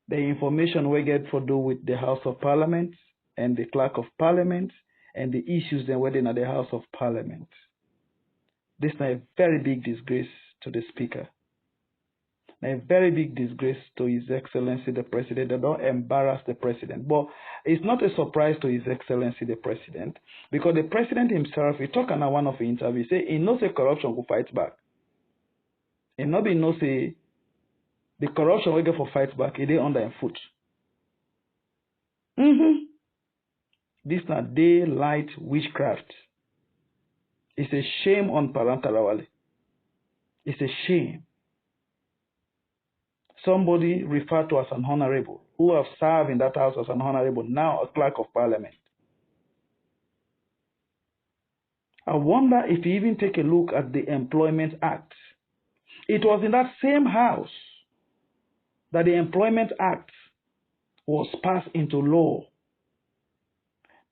A: the information we get for do with the House of Parliament and the Clerk of Parliament and the issues that were in the House of Parliament. This is a very big disgrace to the Speaker. A very big disgrace to His Excellency the President. They don't embarrass the President. But it's not a surprise to His Excellency the President, because the President himself, he talk on one of the interviews, say he knows the corruption will fight back. And nobody knows the corruption will get for fight back, it is under his foot. This is not daylight witchcraft. It's a shame on Parantarawale. It's a shame. Somebody referred to as an honorable, who have served in that house as an honorable, now a clerk of parliament. I wonder if you even take a look at the Employment Act. It was in that same house that the Employment Act was passed into law.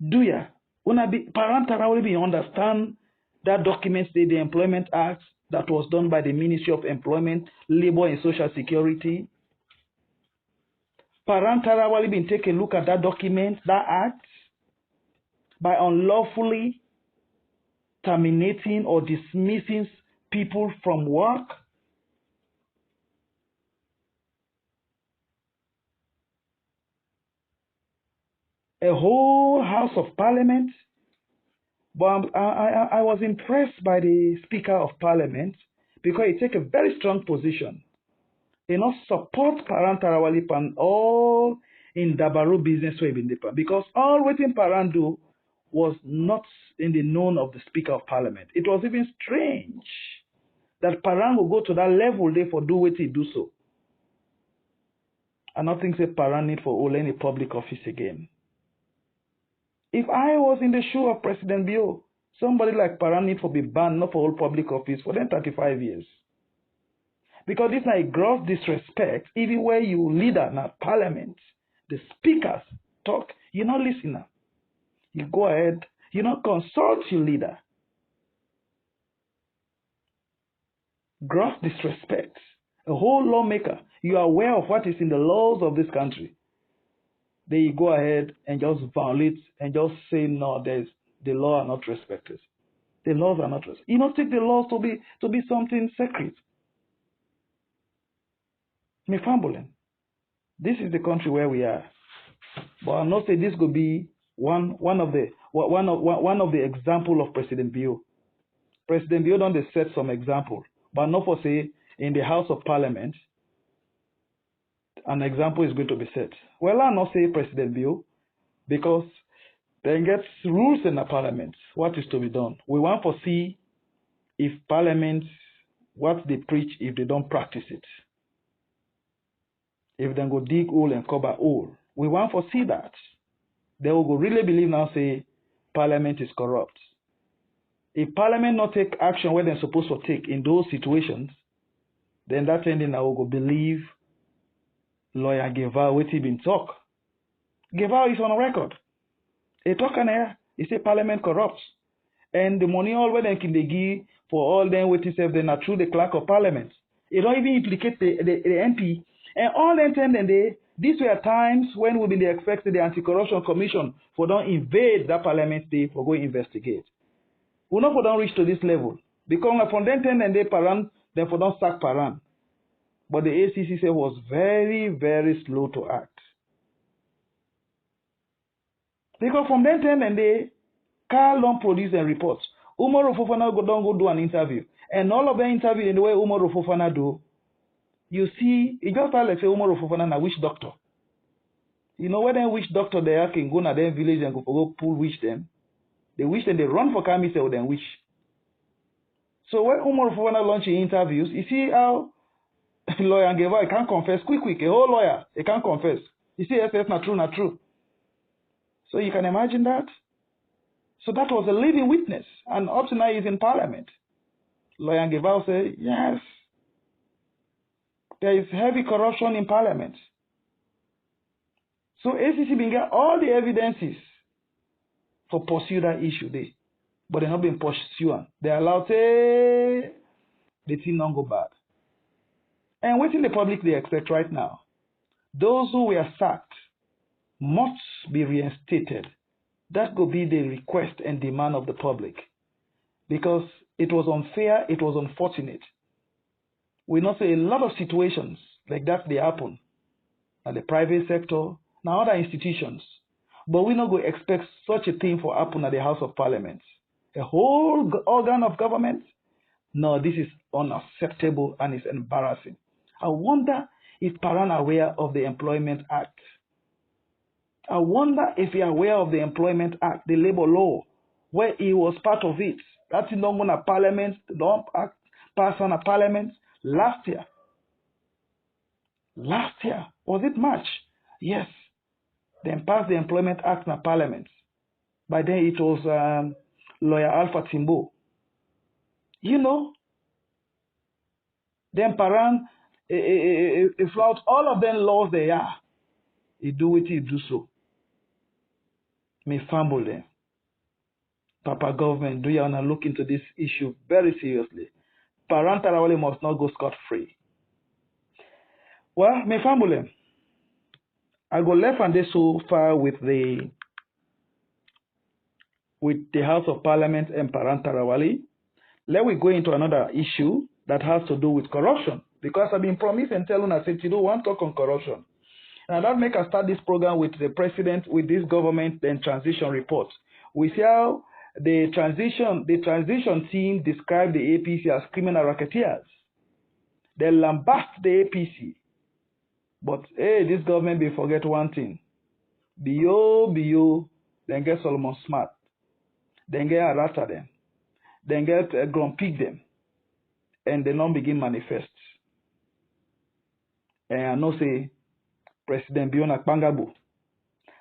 A: Do ya? Parantarawale understand that document, the Employment Act that was done by the Ministry of Employment, Labor and Social Security? Parantarawale been take a look at that document, that act, by unlawfully terminating or dismissing people from work. A whole House of Parliament. But I was impressed by the Speaker of Parliament because he take a very strong position. He not support Parantarawale and all in Dabaru business way because all waiting Paran do was not in the known of the Speaker of Parliament. It was even strange that Paran will go to that level there for do what he do so. I don't think say Paran need for all any public office again. If I was in the shoe of President Bio, somebody like Paran need for be banned not for all public office for them 35 years. Because this is a gross disrespect, even where you leader in parliament, the speakers talk, you're not listening. You go ahead, you not consult your leader. Gross disrespect. A whole lawmaker, you are aware of what is in the laws of this country. Then you go ahead and just violate and just say no, the law are not respected. The laws are not respected. You don't take the laws to be something sacred. Me fumbling. This is the country where we are. But I'm not saying this could be one of the example of President Bio. President Bio don't set some example, but not for say in the House of Parliament an example is going to be set. Well, I'll not say President Bio because then gets rules in the Parliament. What is to be done? We want to see if Parliament what they preach if they don't practice it. If they go dig hole and cover hole, we want to see that. They will go really believe now say Parliament is corrupt. If Parliament not take action where they're supposed to take in those situations, then that ending I will go believe lawyer Geval what he been talk. Geval is on a record. He talk on air. He say Parliament corrupts. And the money all where they can they give for all them waiting self then are through the clerk of Parliament. It don't even implicate the MP. And all them ten then these were times when we been expected the Anti-Corruption Commission for don't invade that Parliament day for go investigate. We know for don't reach to this level. Because from then ten and they Paran, then for don't sack Paran. But the ACCC was very, very slow to act. Because from then ten and they Carl don't produce and reports. Umar Fofana don't go do an interview. And all of the interview in the way Umar Fofana do, you see, it just like say Umar Fofana na witch doctor. You know when they witch doctor they can go na their village and go pull witch them. They wish them they run for Kami or then wish. So when Umar Fofana launching interviews, you see how lawyer Ngeva can't confess quick. A whole lawyer, he can't confess. You see, yes, not true. So you can imagine that. So that was a living witness, and up to now he's in Parliament. Lawyer Ngeva say yes, there is heavy corruption in Parliament. So ACC been get all the evidences for pursue that issue there. But they're not being pursued. They allow the thing not go bad. And what in the public they expect right now? Those who were sacked must be reinstated. That could be the request and demand of the public. Because it was unfair, it was unfortunate. We know say a lot of situations like that they happen at the private sector, now other institutions. But we not going to expect such a thing for happen at the House of Parliament. A whole organ of government? No, this is unacceptable and it's embarrassing. I wonder if Paran are aware of the Employment Act. I wonder if you're aware of the Employment Act, the labor law, where he was part of it. That's not going to Parliament, don't pass on a Parliament last year. Last year. Was it March? Yes. Then passed the Employment Act in Parliament. By then it was lawyer Alpha Timbo. You know, then Paran, flout all of them laws they are. He do it, he do so. Me fumble them. Papa government, do you want to look into this issue very seriously? Paran Tarawale must not go scot-free. Well, me fumble them. I go left and they so far with the House of Parliament and Paran Tarawale. Let we go into another issue that has to do with corruption. Because I've been promised and telling us that you don't want to talk on corruption. And that make us start this program with the president, with this government and transition report. We see how the transition team described the APC as criminal racketeers. They lambast the APC. But hey, this government will forget one thing. BO, then get Solomon Smart. Then get Arata them. Then get Grumpig them. And they don't begin manifest. And I know say President Biona Kpangabu.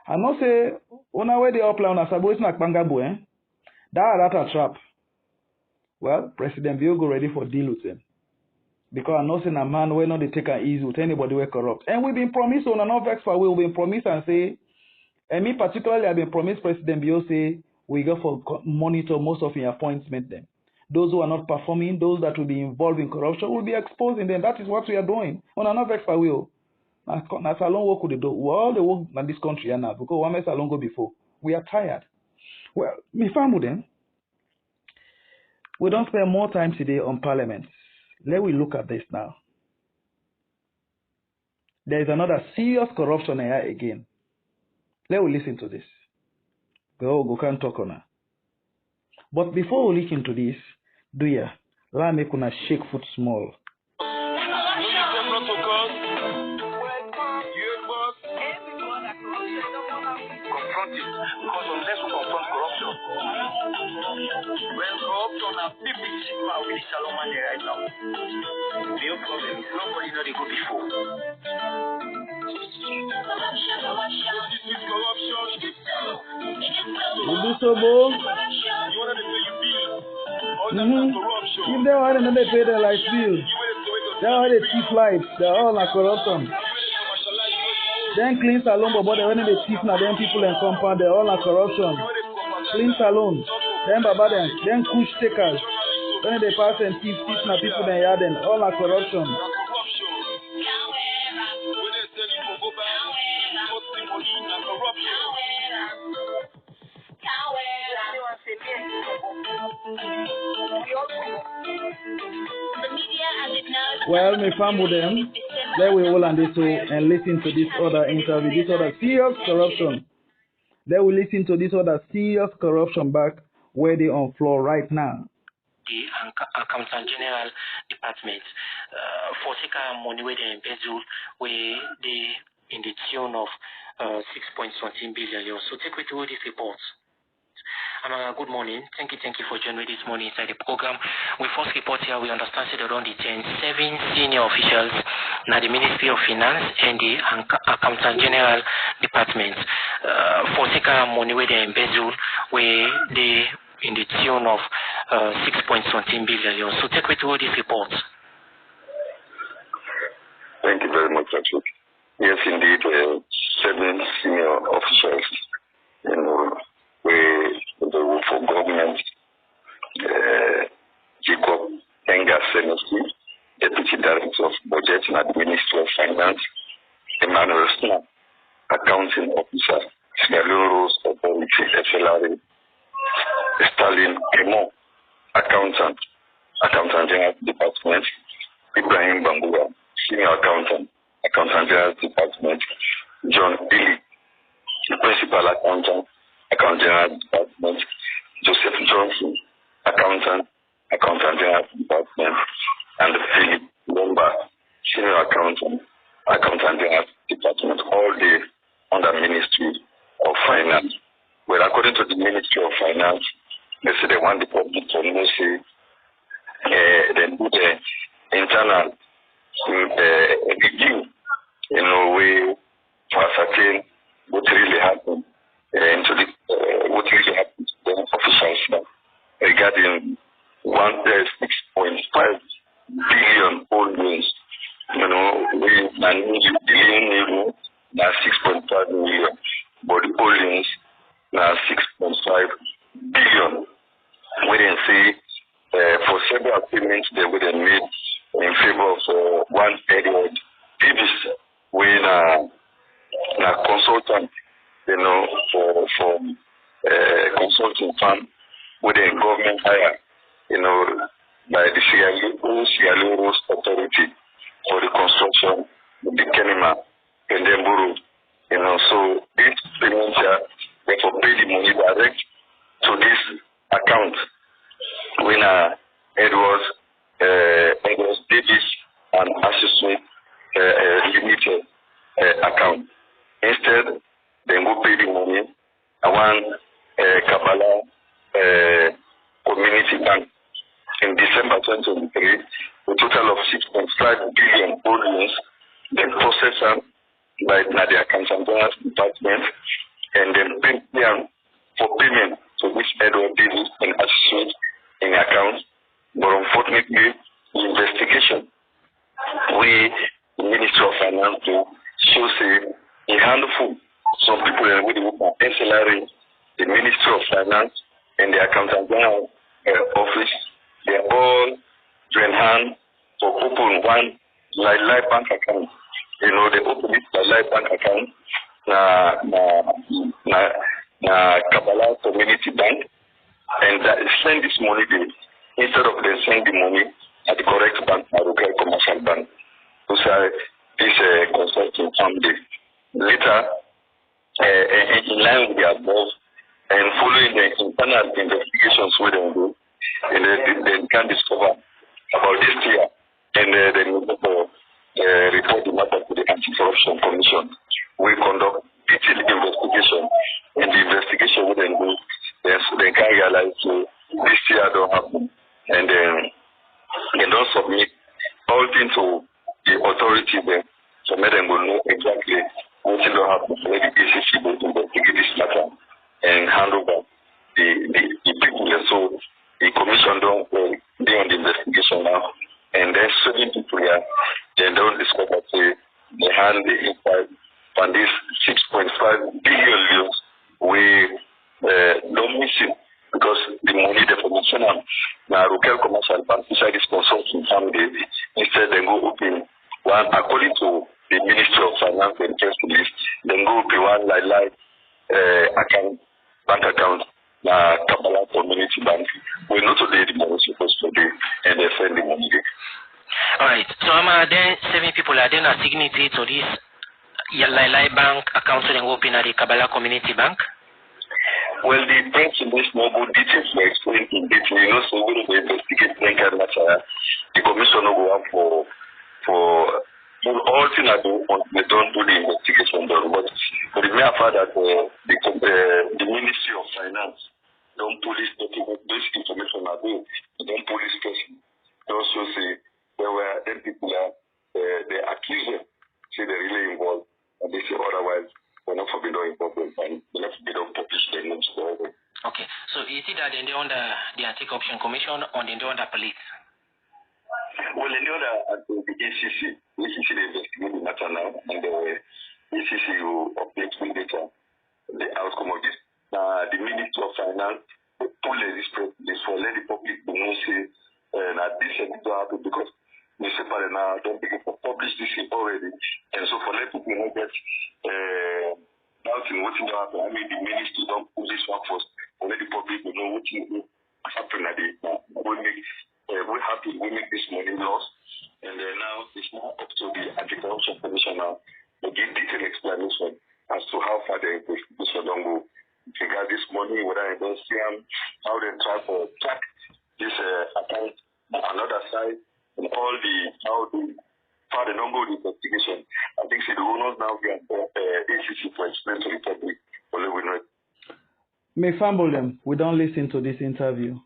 A: I know say on our way the upline on Asabo is not Kpangabu, eh? That trap. Well, President Bio go ready for deal with them. Because I know say a man will not take an easy with anybody who corrupt. And we've been promised on an vex for we've been promised and say, and me particularly I've been promised President Bio say we go for monitor most of your appointments then. Those who are not performing, those that will be involved in corruption will be exposing them. That is what we are doing. On an vex for we. That's a long work with the do. We all the work in this country now because one mess long go before. We are tired. Well, me family then. We don't spend more time today on Parliament. Let we look at this now. There is another serious corruption here again. Let we listen to this. We can't talk on her. But before we listen to this, do ya? Let me kuna shake foot small.
O: Confront it. Because unless we confront corruption, when corruption are people with the Shalom man right now, the real problem is nobody know they go before.
A: You do so, Bo? If they are not pay their light bill, they are the cheap lights, they are all like corruption. Then clean salon, but when they thief now, then people in compound, they all like corruption. Clean salon, then baba then kush takers. When they pass and thief now, people in yard, then all like corruption. Well, me family them, then we all and this and listen to this other interview, this other serious corruption. Then we listen to this other serious corruption back where they on floor right now.
Q: The Accountant General Department for taking money where they embezzle, where they in the tune of 6.something billion euros. So take me through this report. Good morning. Thank you for joining me this morning inside the program. We first report here, we understand that around the 7 senior officials now the Ministry of Finance and the Accountant General Department for taking money where they embezzle, where they in the tune of 6.something billion euros. So take me through this report.
R: Thank you very much, Patrick. Yes, indeed, 7 senior officials, where the role for government, Jacob Engas Senesi, Deputy Director of Budget and the Ministry of Finance, Emmanuel Snap, Accounting Officer, Sierra Rose Authority, FLRA, Stalin Kemo, Accountant General Department, Ibrahim Bangura, Senior Accountant General Department, John Billy, the Principal Accountant General Department, Joseph Johnson, Accountant General Department, and Philip Lombard, Senior Accountant General Department, all day under Ministry of Finance. Well, according to the Ministry of Finance, they say they want the public to know, say, then do the internal review, way to ascertain what really happened into the what really happened to the officials regarding 6.5 billion old loans. We Leone now 6.5 million, but the old loans now 6.5 billion. We didn't see for several payments they would have made in favor of one Edward Davis, when a consultant, for consulting firm with a government hire, by the Sierra Leone Authority for the construction of the Kenema and then Borough. So these payments are therefore pay the money direct to this account when Edwards Davis and Associate Limited account. Instead, they will pay the money at one Kabbalah Community Bank. In December 2023, a total of 6.5 billion old loans then processed by the Accounts and Finance Department and then pay them for payment to which Edward Davis and Associate in accounts. But unfortunately, the investigation the Ministry of Finance shows a handful. Some people are with the SLRA, the Ministry of Finance, and the Accountant General Office. They all join hands to open one live bank account. They open it live bank account na Kabbalah Community Bank, and send this money there. Instead of them send the money at the correct bank, Leone Commercial Bank. This consulting firm there. Later, in line with the above, and following the internal investigations where they do, and they can discover about this year, and they report the matter to the Anti-Corruption Commission. We conduct detailed investigation, and the investigation will then go, they can realize this year don't happen, and then they don't submit all things to the authority there, so make them will know exactly what will happen. So the ACC will investigate this matter and hand over the people there. So the commission don't be on the investigation now, and then certain people here, they don't discover they hand the impact on this 6.5 billion loans we don't miss it because the money the formation now Leone Commercial Bank inside this consulting family. Instead they go open one according to the Ministry of Finance and Trust Police, then go open one like bank account Kabbalah Community Bank. We know today the money supposed to be and they send the money there.
N: Alright, so then 7 people are then a signatory to this Lai Bank account so they open at the Kabbalah Community Bank?
R: Well, the principles mobile details were explained in detail. So when we investigate bank matter, the commission will go up for all things that they don't do the investigation done. But for the mere fact that the Ministry of Finance don't police this information are there, they don't police person. They also say there were them people they accuse them, say they're really involved, and they say otherwise we're not forbidden involved and they don't publish their names.
N: Okay, so is it that they're under the Anti-Corruption Commission or they're under police?
R: Well, they're under the ACC. ACC they investigate the matter now, and the ACC will update me later the outcome of this. The Ministry of Finance pull this for let the public know say that this is not happen because they separate now don't begin to publish this already, and so for let people know that doubting what will happen. I mean the ministry don't pull this one first, and let the public know what will happen at it. We're happy we make this money loss, and then now it's now up to the Anti-Corruption Commission now to give detailed explanation as to how far the investigation don't go. Figure this money, whether I don't see them, how they try to track this account on another side, and all the how they don't go the investigation. I think the owners now get ACC to explain to the public Only we know it.
A: May fumble them. We don't listen to this interview.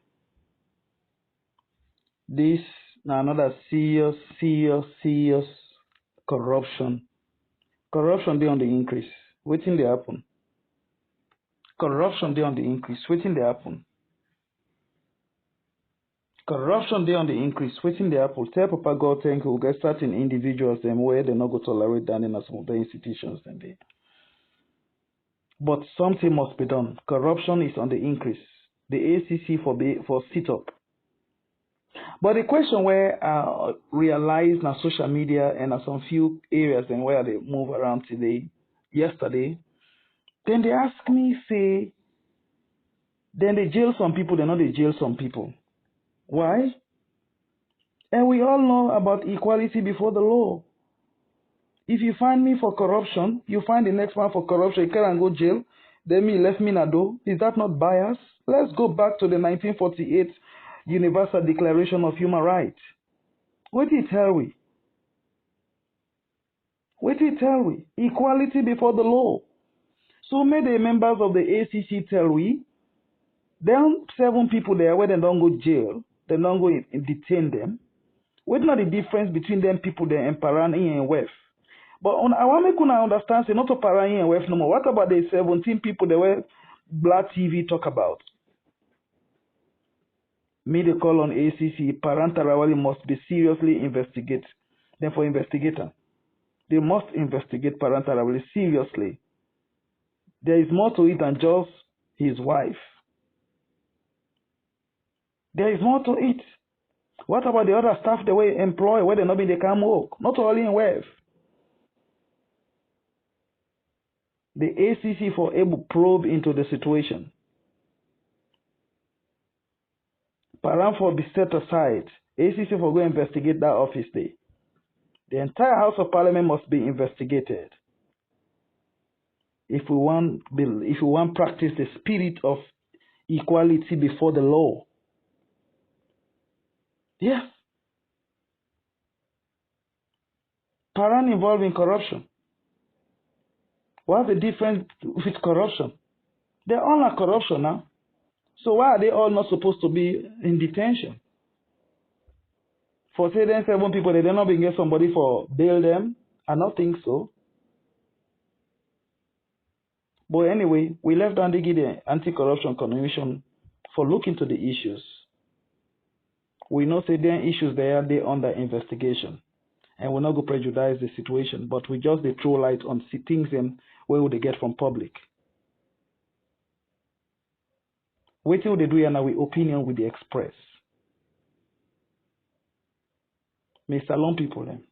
A: This now another serious corruption. Corruption dey on the increase. Wetin dey happen? Corruption dey on the increase. Wetin dey happen? Corruption dey on the increase. Wetin dey happen? Tell Papa God thank you. We get certain individuals them where they not go tolerate down in some of the institutions them there. But something must be done. Corruption is on the increase. The ACC for sit up. But the question where I realized on social media and some few areas and where they move around yesterday, then they ask me, say, then they jail some people, they know they jail some people. Why? And we all know about equality before the law. If you find me for corruption, you find the next one for corruption, you can't go jail, then me left me nado. Is that not bias? Let's go back to the 1948 Universal Declaration of Human Rights. What did it tell we? What did it tell we? Equality before the law. So may the members of the ACC tell we, then 7 people there where they don't go jail, they don't go and detain them. What's not the difference between them people there and Parani and Wef? But I want to understand, say not to Parani and Wef no more. What about the 17 people that were Black TV talk about? Me the call on ACC, Parantarawali must be seriously investigated. Then for investigator, they must investigate Parantarawali seriously. There is more to it than just his wife. There is more to it. What about the other staff they were employed where they not be they can work? Not only in WEF. The ACC for able probe into the situation. Paran for be set aside. ACC for go investigate that office day. The entire House of Parliament must be investigated. If we want practice the spirit of equality before the law. Yes. Paran involved in corruption. What's the difference with corruption? They're all are corruption now. So why are they all not supposed to be in detention? For say then 7 people, they did not get somebody for bail them? I don't think so. But anyway, we left down the Anti-Corruption Commission for looking into the issues. We know say there are issues there, they're under investigation. And we're not going to prejudice the situation, but we just throw light on things and where would they get from public. Wait till they do here now with opinion with the express. May salon people then.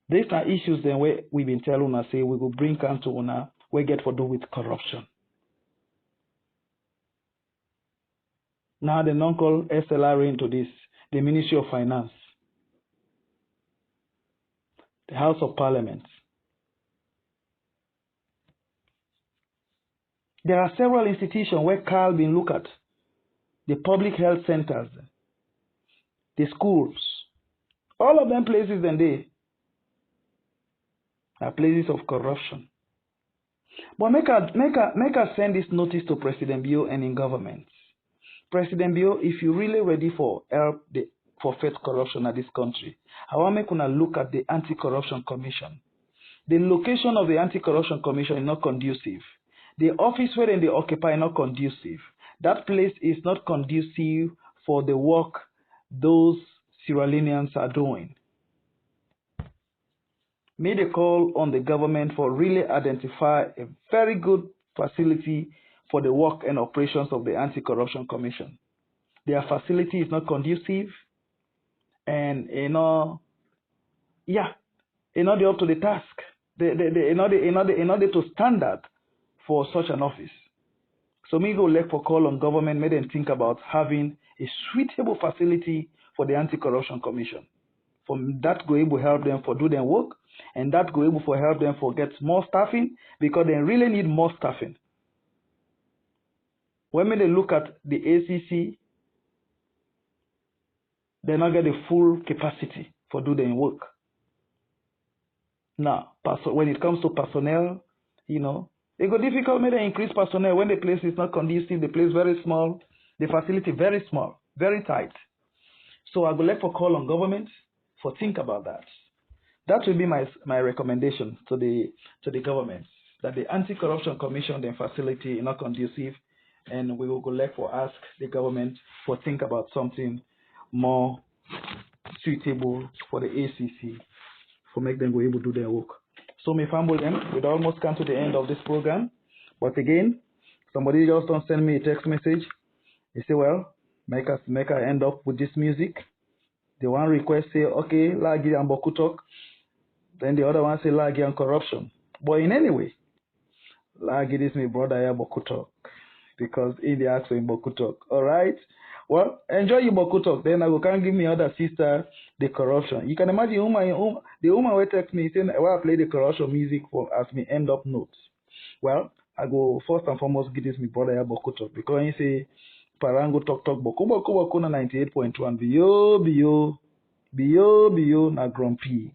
A: These are issues then where we've been telling us say we will bring council on we get for do with corruption. Now the non-call SLR into this, the Ministry of Finance, the House of Parliament. There are several institutions where Carl been looked at. The public health centers, the schools, all of them places and they are places of corruption. But make us send this notice to President Bio and in government. President Bio, if you're really ready for help for fight corruption in this country, I want to make una look at the Anti-Corruption Commission. The location of the Anti-Corruption Commission is not conducive. The office where they occupy is not conducive. That place is not conducive for the work those Sierra Leoneans are doing. Made a call on the government for really identify a very good facility for the work and operations of the Anti-Corruption Commission. Their facility is not conducive, and they're up to the task. They're not to standard for such an office. So me go for call on government, made them think about having a suitable facility for the Anti-Corruption Commission. From that go able to help them for do their work, and that go able to help them for get more staffing, because they really need more staffing. When they look at the ACC, they not get the full capacity for do their work. Now, when it comes to personnel, you know, it go difficult maybe increase personnel when the place is not conducive, the place very small, the facility very small, very tight. So I would like to call on government for think about that. That will be my recommendation to the government, that the Anti-Corruption Commission, the facility is not conducive, and we will go like for ask the government for think about something more suitable for the ACC, for make them go able to do their work. So my family then, we'd almost come to the end of this program. But again, somebody just don't send me a text message. They say, well, make I end up with this music. The one request say, okay, Lagi and Bokutok. Then the other one say Lagi and corruption. But in any way, Lagi is my brother here Bokutok. Because in the ask in Bokutok. Alright? Well, enjoy your Bokutok. Then I will can give me other sister the corruption. You can imagine the woman will text me saying, well, I play the corruption music for as me end up notes. Well, I go first and foremost give this my brother here Bokutok. Because he say Parango talk Boku na 98.1 Biyo na Grumpig.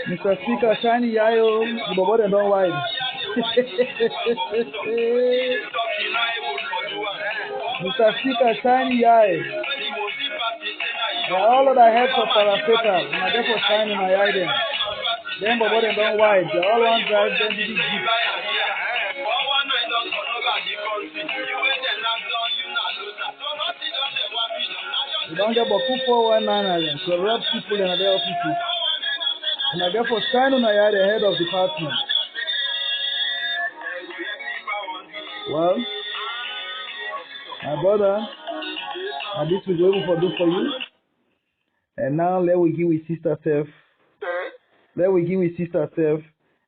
A: Mr. Speaker, shiny yayo, the body don't wide. Mr. Speaker, shiny yayo. All of the heads of paracetamol, and I get for shiny my eye then. Then the body don't wide. They all want drive them to the jeep. You don't get Boku 419 and corrupt people in their offices. And I therefore stand on the head of department. Well, my brother, and this we go for do for you. And now let we give with sister self. Let we give with sister self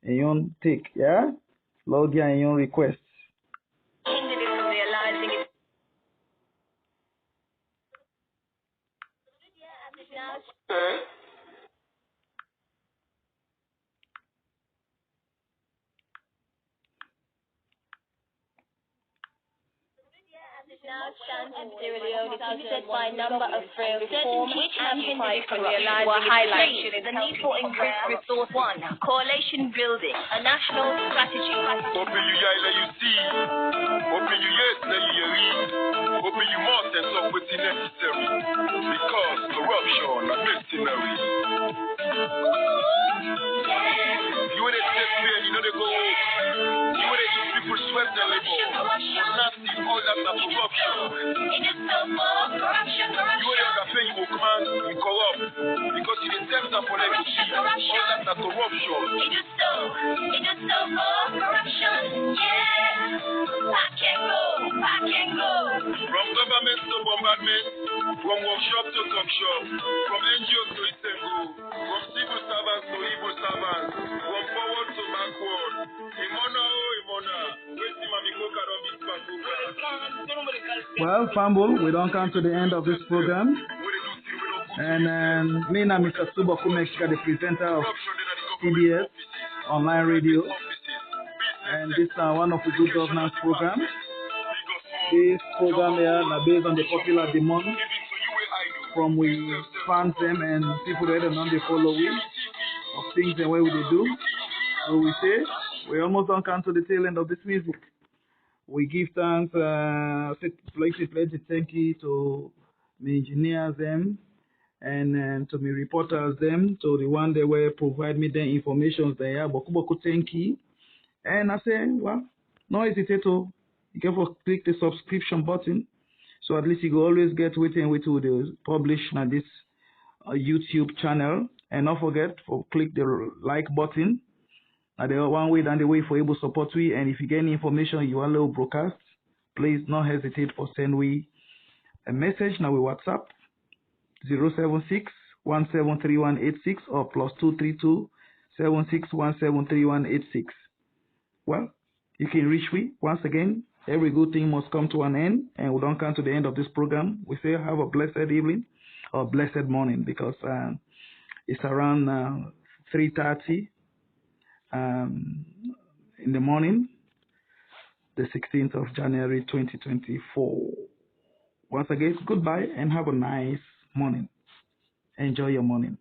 A: and you take, yeah? Log and your request.
B: Now stands in Sierra Leone assisted by a number of reform and fight corruption were highlighted. The need for increased resource. 1. Coalition building, a national strategy.
C: Open you let you see. Open you yes, let you read. Open you must and talk what's necessary. Because corruption is mercenary. You want to step here, you know they go. You want to eat people sweat their labor. Nasty, all that corruption.
B: It is so full corruption.
C: You want to pay you command, you corrupt. Because you accept that for them to see. All that corruption.
B: It is so full corruption. Yeah. I can go.
C: From government to bombardment, from workshop to talk shop, from NGOs to Isengo, from civil servants to evil servants, from forward to backward.
A: Well, Fumble, we don't come to the end of this program. And me and Mr. Suba Kumeshka, the presenter of CBS Online Radio. And this is one of the good governance programs. This program here is based on the popular demand from we fans them and people that don't they follow we of things and what they do. So we say we almost don't come to the tail end of this music. We give thanks, pledge thank you to me engineers them and to me reporters them, to the one that will provide me the information there. Boku thank you. And I say, well, no hesitate to you can click the subscription button, so at least you will always get waiting with the publish on this YouTube channel. And don't forget to click the like button. The one way and the way for able to support we. And if you get any information you want to broadcast, please don't hesitate for send we a message now with WhatsApp 076 173186 or +232 76173186. Well, you can reach me. Once again, every good thing must come to an end, and we don't come to the end of this program. We say have a blessed evening or blessed morning, because it's around 3:30 in the morning, the 16th of January 2024. Once again, goodbye and have a nice morning. Enjoy your morning.